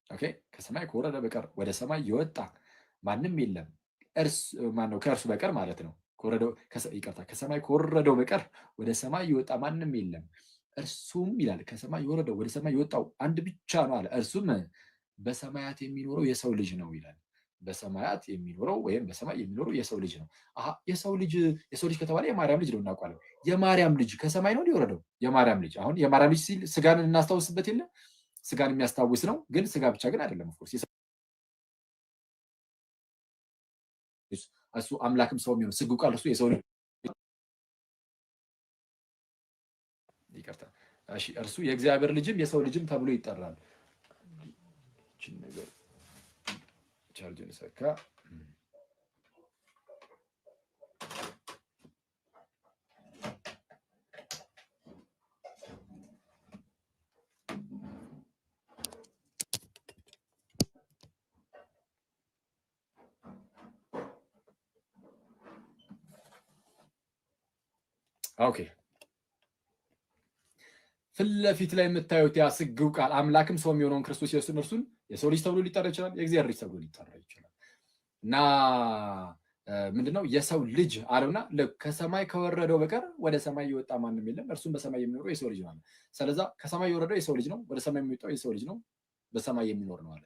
ኦኬ፣ ከሰማይ ከወረደ በቀር ወደ ሰማይ የወጣ ማንም የለም። ማነው? ከእርሱ በቀር ማለት ነው። ይቅርታ፣ ከሰማይ ከወረደው በቀር ወደ ሰማይ የወጣ ማንም የለም። እርሱም ይላል ከሰማይ የወረደው ወደ ሰማይ የወጣው አንድ ብቻ ነው አለ። እርሱም በሰማያት የሚኖረው የሰው ልጅ ነው ይላል። በሰማያት የሚኖረው ወይም በሰማይ የሚኖረው የሰው ልጅ ነው። የሰው ልጅ ከተባለ የማርያም ልጅ ነው እናውቃለን። የማርያም ልጅ ከሰማይ ነው የወረደው። የማርያም ልጅ አሁን የማርያም ልጅ ሲል ስጋን እናስታውስበት የለ ስጋን የሚያስታውስ ነው። ግን ስጋ ብቻ ግን አይደለም። ኦፍኮርስ እሱ አምላክም ሰው የሚሆነው ስጉ ቃል እሱ የሰው ልጅ ይቅርታ፣ እሺ፣ እርሱ የእግዚአብሔር ልጅም የሰው ልጅም ተብሎ ይጠራል። እቺን ነገር ቻርጅን ሰካ ኦኬ፣ ፊት ለፊት ላይ የምታዩት ያ ስግው ቃል አምላክም ሰው የሚሆነውን ክርስቶስ ኢየሱስን እርሱን የሰው ልጅ ተብሎ ሊጠራ ይችላል። የእግዚአብሔር ልጅ ተብሎ ሊጠራ ይችላል። እና ምንድነው የሰው ልጅ አለውና ከሰማይ ከወረደው በቀር ወደ ሰማይ የወጣ ማንም የለም፣ እርሱም በሰማይ የሚኖረው የሰው ልጅ ነው አለ። ስለዛ ከሰማይ የወረደው የሰው ልጅ ነው፣ ወደ ሰማይ የሚወጣው የሰው ልጅ ነው፣ በሰማይ የሚኖር ነው አለ።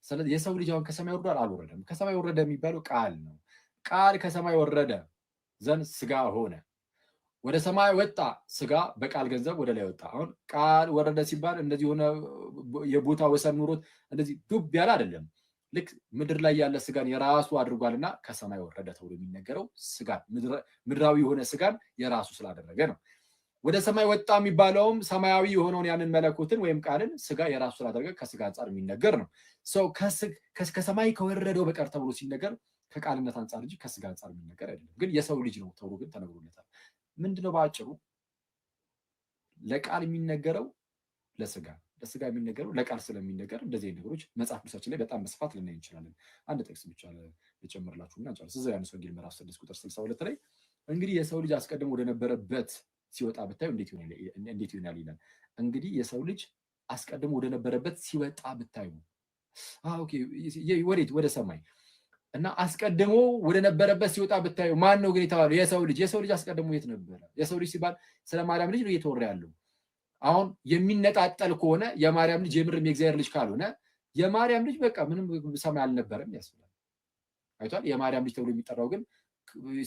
ስለዚህ የሰው ልጅ አሁን ከሰማይ ወርዷል አልወረደም? ከሰማይ ወረደ የሚባለው ቃል ነው። ቃል ከሰማይ ወረደ ዘንድ ስጋ ሆነ፣ ወደ ሰማይ ወጣ፣ ስጋ በቃል ገንዘብ ወደ ላይ ወጣ። አሁን ቃል ወረደ ሲባል እንደዚህ ሆነ የቦታ ወሰን ኑሮት እንደዚህ ዱብ ያለ አይደለም። ልክ ምድር ላይ ያለ ስጋን የራሱ አድርጓልና ከሰማይ ወረደ ተብሎ የሚነገረው ስጋን ምድራዊ የሆነ ስጋን የራሱ ስላደረገ ነው። ወደ ሰማይ ወጣ የሚባለውም ሰማያዊ የሆነውን ያንን መለኮትን ወይም ቃልን ስጋ የራሱ ስላደረገ ከስጋ አንጻር የሚነገር ነው። ሰው ከሰማይ ከወረደው በቀር ተብሎ ሲነገር ከቃልነት አንጻር እንጂ ከስጋ አንጻር የሚነገር አይደለም። ግን የሰው ልጅ ነው ተብሎ ግን ተነግሮለታል። ምንድነው በአጭሩ ለቃል የሚነገረው ለስጋ የሚነገረው ለቃል ስለሚነገር እንደዚህ ነገሮች መጽሐፍ ቅዱሳችን ላይ በጣም በስፋት ልናይ እንችላለን። አንድ ጥቅስ ብቻ ልጨምርላችሁና እንጨርስ። እዛ ዮሐንስ ወንጌል ምዕራፍ 6 ቁጥር 62 ላይ እንግዲህ የሰው ልጅ አስቀድሞ ወደ ነበረበት ሲወጣ ብታዩ እንዴት ይሆናል ይላል። እንግዲህ የሰው ልጅ አስቀድሞ ወደ ነበረበት ሲወጣ ብታዩ ኦኬ፣ ወዴት? ወደ ሰማይ እና አስቀድሞ ወደ ነበረበት ሲወጣ ብታዩ ማን ነው ግን የተባለው? የሰው ልጅ። የሰው ልጅ አስቀድሞ የት ነበረ? የሰው ልጅ ሲባል ስለ ማርያም ልጅ ነው እየተወራ ያለው። አሁን የሚነጣጠል ከሆነ የማርያም ልጅ የምርም የእግዚአብሔር ልጅ ካልሆነ የማርያም ልጅ በቃ ምንም ሰማይ አልነበረም ያስብላል። አይቷል። የማርያም ልጅ ተብሎ የሚጠራው ግን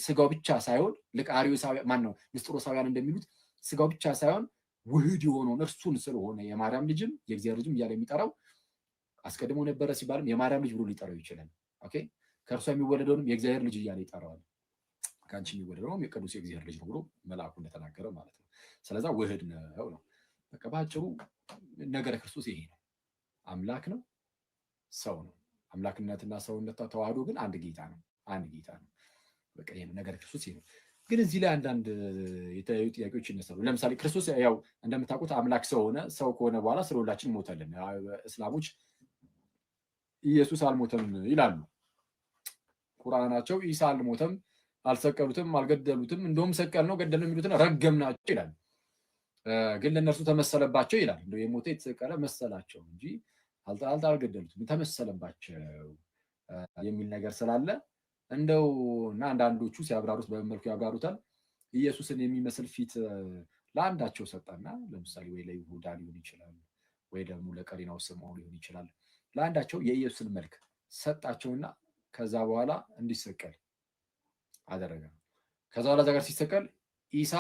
ስጋው ብቻ ሳይሆን ልቃሪዮሳውያን ማን ነው ንስጥሮሳውያን እንደሚሉት ስጋው ብቻ ሳይሆን ውህድ የሆነውን እርሱን ስለሆነ የማርያም ልጅም የእግዚአብሔር ልጅም እያለ የሚጠራው አስቀድሞ ነበረ ሲባልም የማርያም ልጅ ብሎ ሊጠራው ይችላል። ኦኬ፣ ከእርሷ የሚወለደውንም የእግዚአብሔር ልጅ እያለ ይጠራዋል። ከአንቺ የሚወለደውም የቅዱስ የእግዚአብሔር ልጅ ነው ብሎ መልአኩ እንደተናገረ ማለት ነው። ስለዛ ውህድ ነው ነው። በቃ በአጭሩ ነገረ ክርስቶስ ይሄ ነው። አምላክ ነው፣ ሰው ነው። አምላክነትና ሰውነት ተዋህዶ ግን አንድ ጌታ ነው። አንድ ጌታ ነው። በቃ ይሄ ነገረ ክርስቶስ ይሄ ነው። ግን እዚህ ላይ አንዳንድ የተለያዩ ጥያቄዎች ይነሳሉ። ለምሳሌ ክርስቶስ ያው እንደምታውቁት አምላክ ሰው ሆነ። ሰው ከሆነ በኋላ ስለ ሁላችን ሞተልን። እስላሞች ኢየሱስ አልሞተም ይላሉ። ቁርአናቸው ኢሳ አልሞተም፣ አልሰቀሉትም፣ አልገደሉትም፣ እንደውም ሰቀል ነው ገደል ነው የሚሉትን ረገምናቸው ይላል። ግን ለእነርሱ ተመሰለባቸው ይላል። እንደው የሞተ የተሰቀለ መሰላቸው እንጂ አልገደሉትም፣ ተመሰለባቸው የሚል ነገር ስላለ እንደው እና አንዳንዶቹ ሲያብራሩት በመልኩ ያብራሩታል። ኢየሱስን የሚመስል ፊት ለአንዳቸው ሰጠና፣ ለምሳሌ ወይ ለይሁዳ ሊሆን ይችላል፣ ወይ ደግሞ ለቀሪናው ስምዖን ሊሆን ይችላል። ለአንዳቸው የኢየሱስን መልክ ሰጣቸውና ከዛ በኋላ እንዲሰቀል አደረገ። ከዛ በኋላ ጋር ሲሰቀል ኢሳ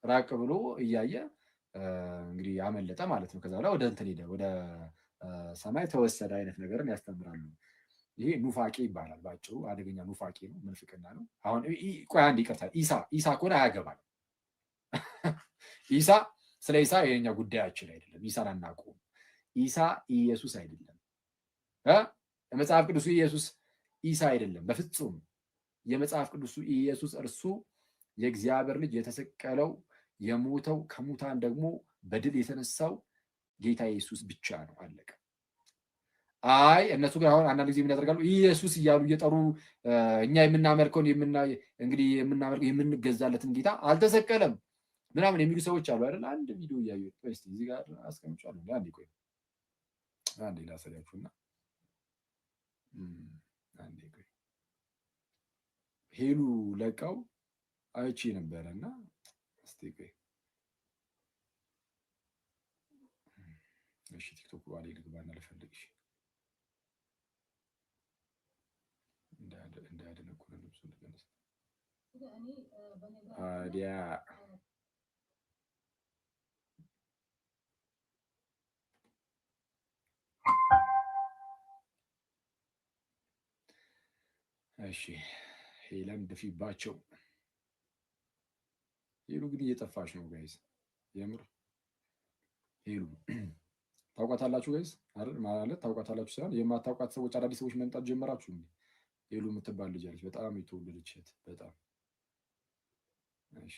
ራቅ ብሎ እያየ እንግዲህ ያመለጠ ማለት ነው። ከዛ በኋላ ወደ እንትን ሄደ፣ ወደ ሰማይ ተወሰደ አይነት ነገርን ያስተምራሉ። ይሄ ኑፋቄ ይባላል። ባጭሩ አደገኛ ኑፋቄ ነው፣ ምንፍቅና ነው። አሁን ቆይ አንድ ይቅርታ፣ ኢሳ ከሆነ አያገባል። ኢሳ ስለ ኢሳ የኛ ጉዳያችን አይደለም። ኢሳን አናውቀውም። ኢሳ ኢየሱስ አይደለም። የመጽሐፍ ቅዱሱ ኢየሱስ ኢሳ አይደለም በፍጹም። የመጽሐፍ ቅዱሱ ኢየሱስ እርሱ የእግዚአብሔር ልጅ የተሰቀለው የሞተው ከሙታን ደግሞ በድል የተነሳው ጌታ ኢየሱስ ብቻ ነው። አለቀ። አይ እነሱ ግን አሁን አንዳንድ ጊዜ ምን ያደርጋሉ? ኢየሱስ እያሉ እየጠሩ እኛ የምናመልከውን እንግዲህ የምናመልከው የምንገዛለትን ጌታ አልተሰቀለም ምናምን የሚሉ ሰዎች አሉ አይደል? አንድ ቪዲዮ እያዩ እስቲ እዚህ ጋር አስቀምጫለሁ። አንዴ ቆይ አንዴ ላሳያችሁና አንዴ ቆይ ሄሉ ለቃው አይቼ ነበረና እስቲ ቆይ እሺ ቲክቶክ ባለ ልግባና ልፈልግሽ እንዳያደነቁን ልብሱ እንደገና አዲያ እሺ ሄለን ድፊባቸው። ሄሉ ግን እየጠፋች ነው ጋይስ። የምር ሄሉ ታውቃታላችሁ ጋይስ አይደል? ማለት ታውቃታላችሁ ሳይሆን የማታውቃት ሰዎች አዳዲስ ሰዎች መምጣት ጀመራችሁ እንዴ? ሄሉ የምትባል ልጅ አለች፣ በጣም የተወደደች እህት በጣም እሺ።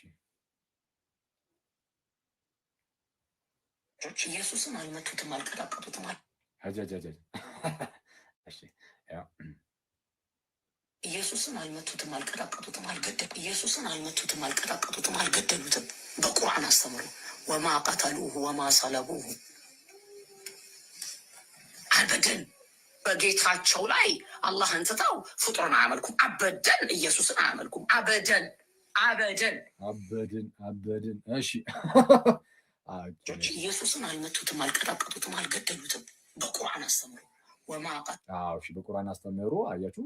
ኢየሱስን አልመቱትም፣ አልቀጠቀጡትም። እሺ ያው ኢየሱስን አልመቱትም፣ አልቀጠቀጡትም፣ አልገደሉትም። ኢየሱስን አልመቱትም፣ አልቀጠቀጡትም፣ አልገደሉትም። በቁርአን አስተምሩ ወማ ቀተሉሁ ወማ ሰለቡሁ አበደን። በጌታቸው ላይ አላህን ትተው ፍጡርን አያመልኩም። አበደን ኢየሱስን አያመልኩም። አበደን አበደን አበደን አበደን። እሺ ኢየሱስን አልመቱትም፣ አልቀጠቀጡትም፣ አልገደሉትም። በቁርአን አስተምሩ ወማ እሺ በቁርአን አስተምሩ። አያችሁ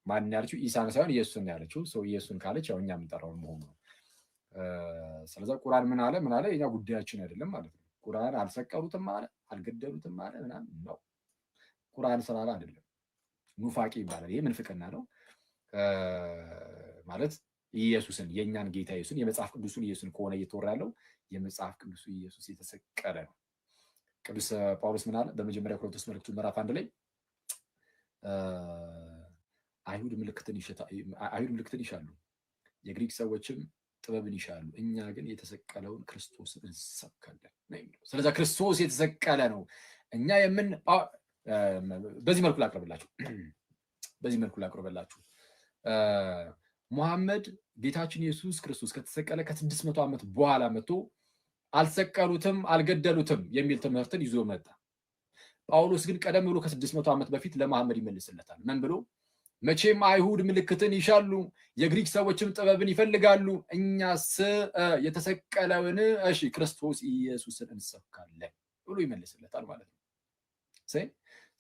ማን ያለችው? ኢሳን ሳይሆን ኢየሱስን ያለችው። ሰው ኢየሱስን ካለች ያው እኛ የምንጠራውን መሆኑ ነው። ስለዚህ ቁርአን ምን አለ ምን አለ የኛ ጉዳያችን አይደለም ማለት ነው። ቁርአን አልሰቀሉትም አለ አልገደሉትም አለ ምናምን ነው። ቁርአን ስላለ አይደለም። ኑፋቄ ይባላል። ይሄ ምንፍቅና ነው ማለት ኢየሱስን የኛን ጌታ ኢየሱስን የመጽሐፍ ቅዱሱን ኢየሱስን ከሆነ እየተወራ ያለው የመጽሐፍ ቅዱሱ ኢየሱስ የተሰቀለ ነው። ቅዱስ ጳውሎስ ምን አለ በመጀመሪያ ቆሮንቶስ መልእክቱ ምዕራፍ 1 ላይ አይሁድ ምልክትን ይሻሉ፣ የግሪክ ሰዎችም ጥበብን ይሻሉ፣ እኛ ግን የተሰቀለውን ክርስቶስን እንሰብካለን ነው የሚለው። ስለዚህ ክርስቶስ የተሰቀለ ነው። እኛ በዚህ መልኩ ላቅርብላችሁ። ሙሐመድ ጌታችን ኢየሱስ ክርስቶስ ከተሰቀለ ከ600 ዓመት በኋላ መጥቶ አልሰቀሉትም አልገደሉትም የሚል ትምህርትን ይዞ መጣ። ጳውሎስ ግን ቀደም ብሎ ከ600 ዓመት በፊት ለመሐመድ ይመልስለታል። ምን ብሎ? መቼም አይሁድ ምልክትን ይሻሉ፣ የግሪክ ሰዎችም ጥበብን ይፈልጋሉ፣ እኛስ የተሰቀለውን ክርስቶስ ኢየሱስን እንሰብካለን ብሎ ይመልስለታል ማለት ነው።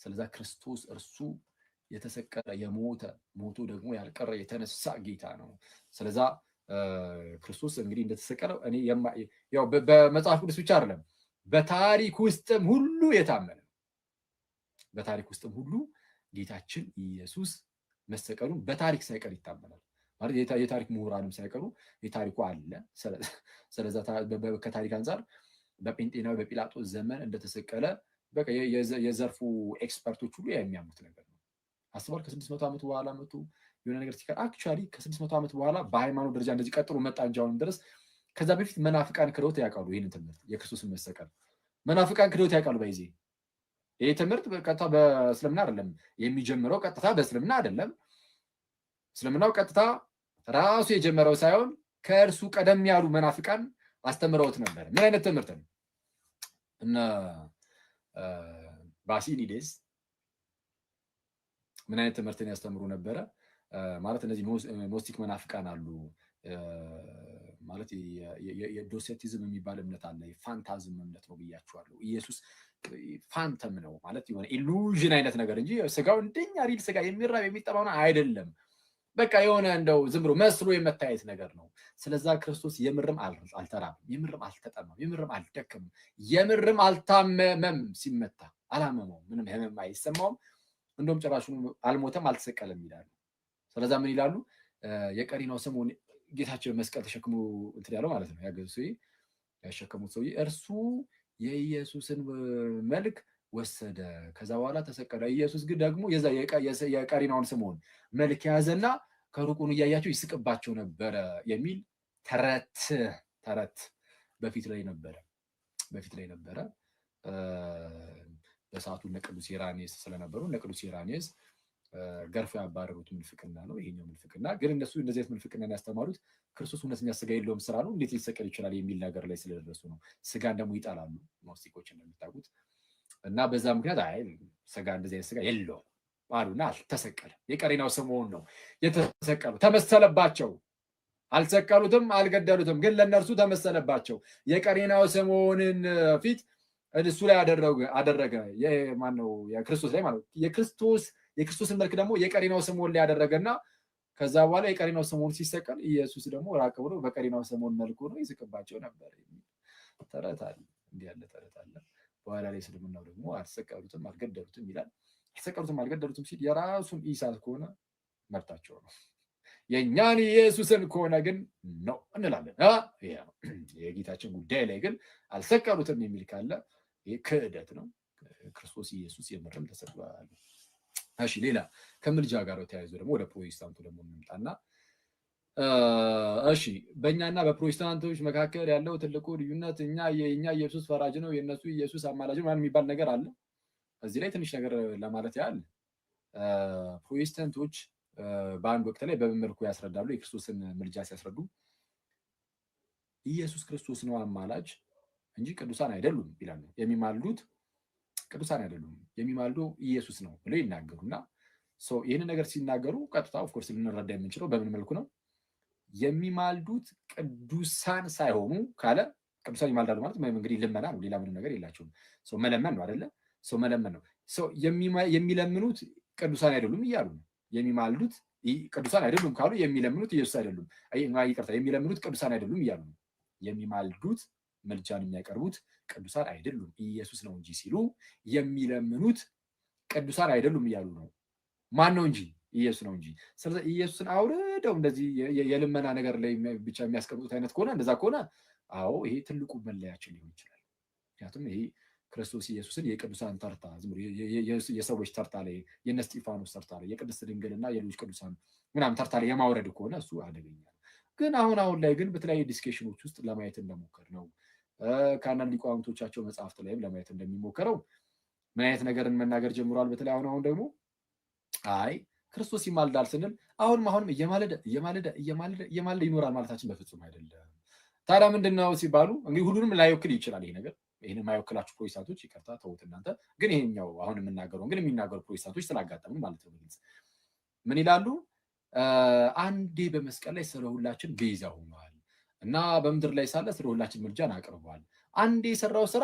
ስለዛ ክርስቶስ እርሱ የተሰቀለ የሞተ ሞቶ ደግሞ ያልቀረ የተነሳ ጌታ ነው። ስለዛ ክርስቶስ እንግዲህ እንደተሰቀለው እኔ ያው በመጽሐፍ ቅዱስ ብቻ አይደለም በታሪክ ውስጥም ሁሉ የታመነ ነው። በታሪክ ውስጥም ሁሉ ጌታችን ኢየሱስ መሰቀሉን በታሪክ ሳይቀር ይታመናል ማለት የታሪክ ምሁራንም ሳይቀሩ የታሪኩ አለ። ስለዛ ከታሪክ አንጻር በጴንጤናዊ በጲላጦስ ዘመን እንደተሰቀለ በቃ የዘርፉ ኤክስፐርቶች ሁሉ የሚያምኑት ነገር ነው። አስባል ከ600 ዓመት በኋላ መጡ የሆነ ነገር ሲቀር አክቹዋሊ ከ600 ዓመት በኋላ በሃይማኖት ደረጃ እንደዚህ ቀጥሎ መጣ እንጂ አሁንም ድረስ ከዛ በፊት መናፍቃን ክደውት ያውቃሉ። ይህንን ትምህርት የክርስቶስን መሰቀል መናፍቃን ክደውት ያውቃሉ። በይዜ ይህ ትምህርት ቀጥታ በእስልምና አይደለም የሚጀምረው፣ ቀጥታ በእስልምና አይደለም። እስልምናው ቀጥታ ራሱ የጀመረው ሳይሆን ከእርሱ ቀደም ያሉ መናፍቃን አስተምረውት ነበር። ምን አይነት ትምህርት ነው? እነ ባሲሊዴስ ምን አይነት ትምህርትን ያስተምሩ ነበረ? ማለት እነዚህ ኖስቲክ መናፍቃን አሉ። ማለት የዶሴቲዝም የሚባል እምነት አለ። የፋንታዝም እምነት ነው ብያችኋለሁ። ኢየሱስ ፋንተም ነው ማለት የሆነ ኢሉዥን አይነት ነገር እንጂ ስጋው እንደኛ ሪል ስጋ የሚራብ የሚጠማው አይደለም። በቃ የሆነ እንደው ዝም ብሎ መስሎ የመታየት ነገር ነው። ስለዛ ክርስቶስ የምርም አልተራበም፣ የምርም አልተጠማም፣ የምርም አልደከምም፣ የምርም አልታመመም ሲመታ አላመመውም፣ ምንም ህመም አይሰማውም። እንደውም ጭራሹን አልሞተም አልተሰቀለም ይላሉ። ስለዛ ምን ይላሉ? የቀሪናው ስምዖን ጌታችን መስቀል ተሸክሞ እንትን ያለው ማለት ነው ያገዙ ሰውዬ ያሸከሙት ሰውዬ እርሱ የኢየሱስን መልክ ወሰደ፣ ከዛ በኋላ ተሰቀለ። ኢየሱስ ግን ደግሞ የቀሪናውን ስምዖን መልክ ያዘና ከሩቁን እያያቸው ይስቅባቸው ነበረ የሚል ተረት በፊት ላይ ነበረ። በሰዓቱ እነ ቅዱስ ኢራኔስ ስለነበሩ እነ ቅዱስ ኢራኔስ ገርፎ ያባረሩት ምንፍቅና ነው። ይሄኛው ምንፍቅና ግን እነሱ እንደዚህ አይነት ምንፍቅናን ያስተማሩት ክርስቶስ እውነተኛ ስጋ የለውም ስራ ነው፣ እንዴት ሊሰቀል ይችላል የሚል ነገር ላይ ስለደረሱ ነው። ስጋን ደግሞ ይጠላሉ ኖስቲኮች እንደምታውቁት። እና በዛ ምክንያት አይ ስጋ እንደዚህ አይነት ስጋ የለውም አሉና አልተሰቀለም። የቀሪናው ስምዖን ነው የተሰቀሉ። ተመሰለባቸው። አልሰቀሉትም፣ አልገደሉትም፣ ግን ለእነርሱ ተመሰለባቸው። የቀሪናው ስምዖንን ፊት እሱ ላይ አደረገ። ማነው? የክርስቶስ ላይ ማለት የክርስቶስን መልክ ደግሞ የቀሪናው ስምዖን ላይ ያደረገና ከዛ በኋላ የቀሪናው ስምዖን ሲሰቀል ኢየሱስ ደግሞ ራቅ ብሎ በቀሪናው ስምዖን መልኩ ነው ይስቅባቸው ነበር። ተረት አለ፣ እንዲህ ያለ ተረት አለ። በኋላ ላይ እስልምናው ደግሞ አልተሰቀሉትም አልገደሉትም ይላል። አልተሰቀሉትም አልገደሉትም ሲል የራሱን ኢሳት ከሆነ መብታቸው ነው። የእኛን ኢየሱስን ከሆነ ግን ነው እንላለን። የጌታችን ጉዳይ ላይ ግን አልሰቀሉትም የሚል ካለ ይህ ክህደት ነው። ክርስቶስ ኢየሱስ የምርም ተሰቅሏል። እሺ፣ ሌላ ከምልጃ ጋር ተያይዞ ደግሞ ወደ ፕሮቴስታንቱ ደግሞ እንምጣና እሺ፣ በእኛና በፕሮቴስታንቶች መካከል ያለው ትልቁ ልዩነት የእኛ ኢየሱስ ፈራጅ ነው፣ የእነሱ ኢየሱስ አማላጅ ነው የሚባል ነገር አለ። እዚህ ላይ ትንሽ ነገር ለማለት ያህል ፕሮቴስታንቶች በአንድ ወቅት ላይ በምን መልኩ ያስረዳሉ? የክርስቶስን ምልጃ ሲያስረዱ ኢየሱስ ክርስቶስ ነው አማላጅ እንጂ ቅዱሳን አይደሉም ይላሉ። የሚማልዱት ቅዱሳን አይደሉም፣ የሚማልዱ ኢየሱስ ነው ብለው ይናገሩና ይህንን ነገር ሲናገሩ ቀጥታ ኦፍኮርስ ልንረዳ የምንችለው በምን መልኩ ነው? የሚማልዱት ቅዱሳን ሳይሆኑ ካለ ቅዱሳን ይማልዳሉ ማለት እንግዲህ ልመና ነው፣ ሌላ ምንም ነገር የላቸውም። መለመን ነው አይደለ? መለመን ነው። የሚለምኑት ቅዱሳን አይደሉም እያሉ ነው። የሚማልዱት ቅዱሳን አይደሉም ካሉ የሚለምኑት ኢየሱስ አይደሉም፣ ይቅርታ፣ የሚለምኑት ቅዱሳን አይደሉም እያሉ ነው። የሚማልዱት ምልጃን የሚያቀርቡት ቅዱሳን አይደሉም ኢየሱስ ነው እንጂ ሲሉ የሚለምኑት ቅዱሳን አይደሉም እያሉ ነው። ማን ነው እንጂ? ኢየሱስ ነው እንጂ። ስለዚህ ኢየሱስን አውርደው እንደዚህ የልመና ነገር ላይ ብቻ የሚያስቀምጡት አይነት ከሆነ እንደዛ ከሆነ አዎ ይሄ ትልቁ መለያችን ሊሆን ይችላል። ምክንያቱም ይሄ ክርስቶስ ኢየሱስን የቅዱሳን ተርታ የሰዎች ተርታ ላይ የእነ እስጢፋኖስ ተርታ ላይ የቅድስት ድንግልና የሌሎች ቅዱሳን ምናምን ተርታ ላይ የማውረድ ከሆነ እሱ አደገኛ ነው። ግን አሁን ላይ ግን በተለያዩ ዲስኬሽኖች ውስጥ ለማየት እንደሞከር ነው ከአንዳንድ ሊቃውንቶቻቸው መጽሐፍት ላይም ለማየት እንደሚሞከረው ምን አይነት ነገርን መናገር ጀምሯል። በተለይ አሁን ደግሞ አይ ክርስቶስ ይማልዳል ስንል አሁንም እየማለደ ይኖራል ማለታችን በፍጹም አይደለም። ታዲያ ምንድን ነው ሲባሉ እንግዲህ ሁሉንም ላይወክል ይችላል ይሄ ነገር። ይህን የማይወክላችሁ ፕሮቴስታንቶች ይቅርታ ተውት እናንተ። ግን ይሄኛው አሁን የምናገረው ግን የሚናገሩ ፕሮቴስታንቶች ስላጋጠሙ ማለት ነው። ምን ይላሉ? አንዴ በመስቀል ላይ ስለ ሁላችን ቤዛ ሆኗል እና በምድር ላይ ሳለ ስለ ሁላችን ምልጃን አቅርቧል። አንዴ የሰራው ስራ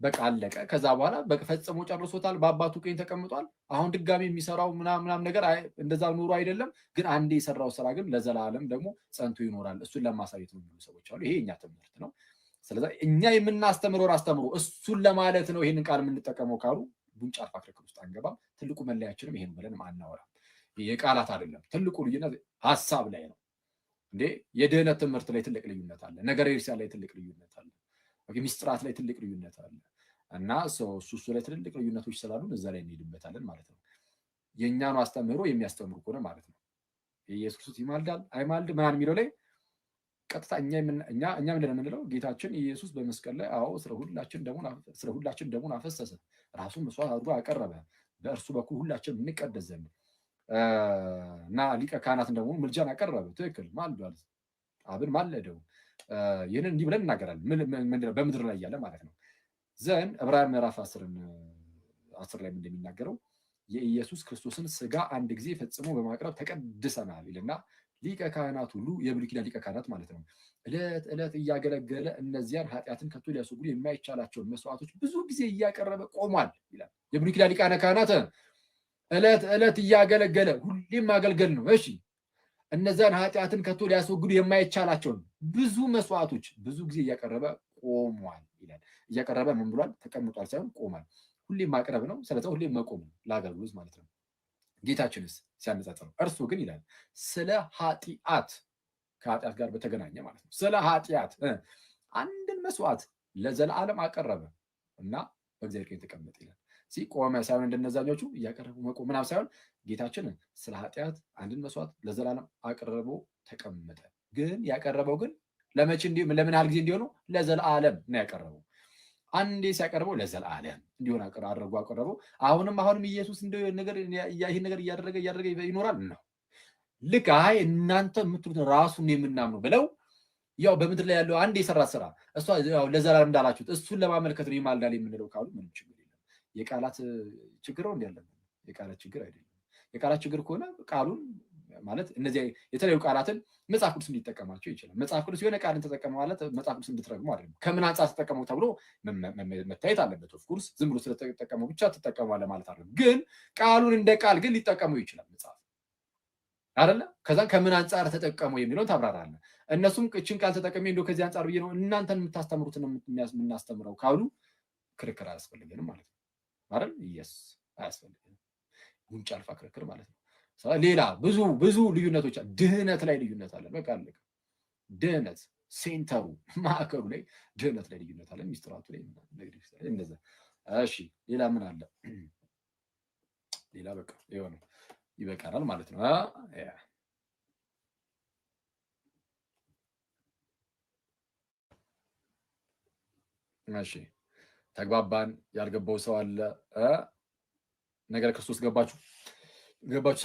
በቃ አለቀ። ከዛ በኋላ ፈጽሞ ጨርሶታል፣ በአባቱ ቀኝ ተቀምጧል። አሁን ድጋሚ የሚሰራው ምናምን ነገር እንደዛ ኑሮ አይደለም። ግን አንዴ የሰራው ስራ ግን ለዘላለም ደግሞ ጸንቶ ይኖራል። እሱን ለማሳየት ነው የሚሉ ሰዎች አሉ። ይሄ እኛ ትምህርት ነው። ስለዚህ እኛ የምናስተምረው አስተምሮ እሱን ለማለት ነው ይሄንን ቃል የምንጠቀመው ካሉ ቡንጫ አልፋ ክርክር ውስጥ አንገባም። ትልቁ መለያችንም ይሄን ብለን አናወራም። የቃላት አይደለም። ትልቁ ልዩነት ሀሳብ ላይ ነው። እንዴ የድህነት ትምህርት ላይ ትልቅ ልዩነት አለ። ነገረ ክርስቲያን ላይ ትልቅ ልዩነት አለ። ሚስጥራት ላይ ትልቅ ልዩነት አለ። እና እሱ ላይ ትልልቅ ልዩነቶች ስላሉ እዛ ላይ እንሄድበታለን ማለት ነው። የእኛኑ አስተምህሮ የሚያስተምሩ ከሆነ ማለት ነው። የኢየሱስ ክርስቶስ ይማልዳል አይማልድ ምናምን የሚለው ላይ ቀጥታ እኛ ምንድን ነው የምንለው? ጌታችን ኢየሱስ በመስቀል ላይ አዎ ስለ ሁላችን ደሙን አፈሰሰ፣ ራሱን መስዋዕት አድርጎ አቀረበ፣ በእርሱ በኩል ሁላችን እንቀደስ ዘንድ እና ሊቀ ካህናት እንደመሆኑ ምልጃን አቀረበ። ትክክል ማልዷል፣ አብን ማለደው። ይህንን እንዲህ ብለን እናገራለን በምድር ላይ እያለ ማለት ነው። ዘን ዕብራውያን ምዕራፍ 10 ላይ እንደሚናገረው የኢየሱስ ክርስቶስን ስጋ አንድ ጊዜ ፈጽሞ በማቅረብ ተቀድሰናል ይልና ሊቀ ካህናት ሁሉ የብሉይ ኪዳን ሊቀ ካህናት ማለት ነው ዕለት ዕለት እያገለገለ እነዚያን ኃጢአትን ከቶ ሊያስወግዱ የማይቻላቸውን መስዋዕቶች ብዙ ጊዜ እያቀረበ ቆሟል ይላል። የብሉይ ኪዳን ሊቃነ ካህናት ዕለት ዕለት እያገለገለ ሁሌም ማገልገል ነው። እሺ እነዚያን ኃጢአትን ከቶ ሊያስወግዱ የማይቻላቸውን ብዙ መስዋዕቶች ብዙ ጊዜ እያቀረበ ቆሟል ይላል። እያቀረበ ምን ብሏል? ተቀምጧል ሳይሆን ቆሟል። ሁሌም ማቅረብ ነው። ስለዚህ ሁሌም መቆም ነው ለአገልግሎት ማለት ነው። ጌታችንስ ሲያነጻጽረው እርሱ ግን ይላል ስለ ኃጢአት ከኃጢአት ጋር በተገናኘ ማለት ነው። ስለ ኃጢአት አንድን መስዋዕት ለዘላለም አቀረበ እና በእግዚአብሔር ቀኝ ተቀመጠ ይላል። ቆመ ሳይሆን እንደነዛኞቹ እያቀረቡ መቆም ምናምን ሳይሆን ጌታችን ስለ ኃጢአት አንድን መስዋዕት ለዘላለም አቀረበ ተቀመጠ። ግን ያቀረበው ግን ለመቼ ለምን ያህል ጊዜ እንዲሆኑ ለዘላለም ነው ያቀረበው። አንዴ ሲያቀርበው ለዘላለም እንዲሆን አድርጎ አቀረበው። አሁንም ኢየሱስ ይህን ነገር እያደረገ ይኖራል ነው። ልክ አይ እናንተ የምትሉት ራሱን የምናምኑ ብለው ያው በምድር ላይ ያለው አንድ የሰራት ስራ እሷ ያው ለዘላለም እንዳላችሁት እሱን ለማመልከት ነው ይማልዳል የምንለው ካሉ ምንም ችግር የለም። የቃላት ችግር ነው እንዲያለን የቃላት ችግር አይደለም። የቃላት ችግር ከሆነ ቃሉን ማለት እነዚህ የተለያዩ ቃላትን መጽሐፍ ቅዱስ እንዲጠቀማቸው ይችላል። መጽሐፍ ቅዱስ የሆነ ቃልን ተጠቀመ ማለት መጽሐፍ ቅዱስ እንድትረግሙ አይደለም። ከምን አንጻር ተጠቀመው ተብሎ መታየት አለበት። ኦፍኮርስ ዝም ብሎ ስለተጠቀመው ብቻ ትጠቀማለህ ማለት አይደለም። ግን ቃሉን እንደ ቃል ግን ሊጠቀመው ይችላል መጽሐፍ አይደለ? ከዛ ከምን አንጻር ተጠቀመው የሚለውን ታብራራለህ። እነሱም እችን ቃል ተጠቀሜ እንደው ከዚህ አንጻር ብዬ ነው እናንተን የምታስተምሩትን የምናስተምረው ካሉ ክርክር አያስፈልገንም ማለት ነው አይደል? ኢየስ አያስፈልገንም። ጉንጭ አልፋ ክርክር ማለት ነው። ሌላ ብዙ ልዩነቶች ድህነት ላይ ልዩነት አለ። በቃ አለቀ። ድህነት ሴንተሩ ማዕከሉ ላይ ድህነት ላይ ልዩነት አለ። ሚስጥራቱ ላይ እንደዛ። እሺ ሌላ ምን አለ? ሌላ በቃ የሆነ ይበቃናል ማለት ነው። እሺ ተግባባን። ያልገባው ሰው አለ? ነገረ ክርስቶስ ገባችሁ?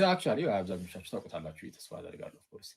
አክቹዋሊ አብዛኞቻችሁ ታውቁታላችሁ ተስፋ አደርጋለሁ። ኦፍኮርስ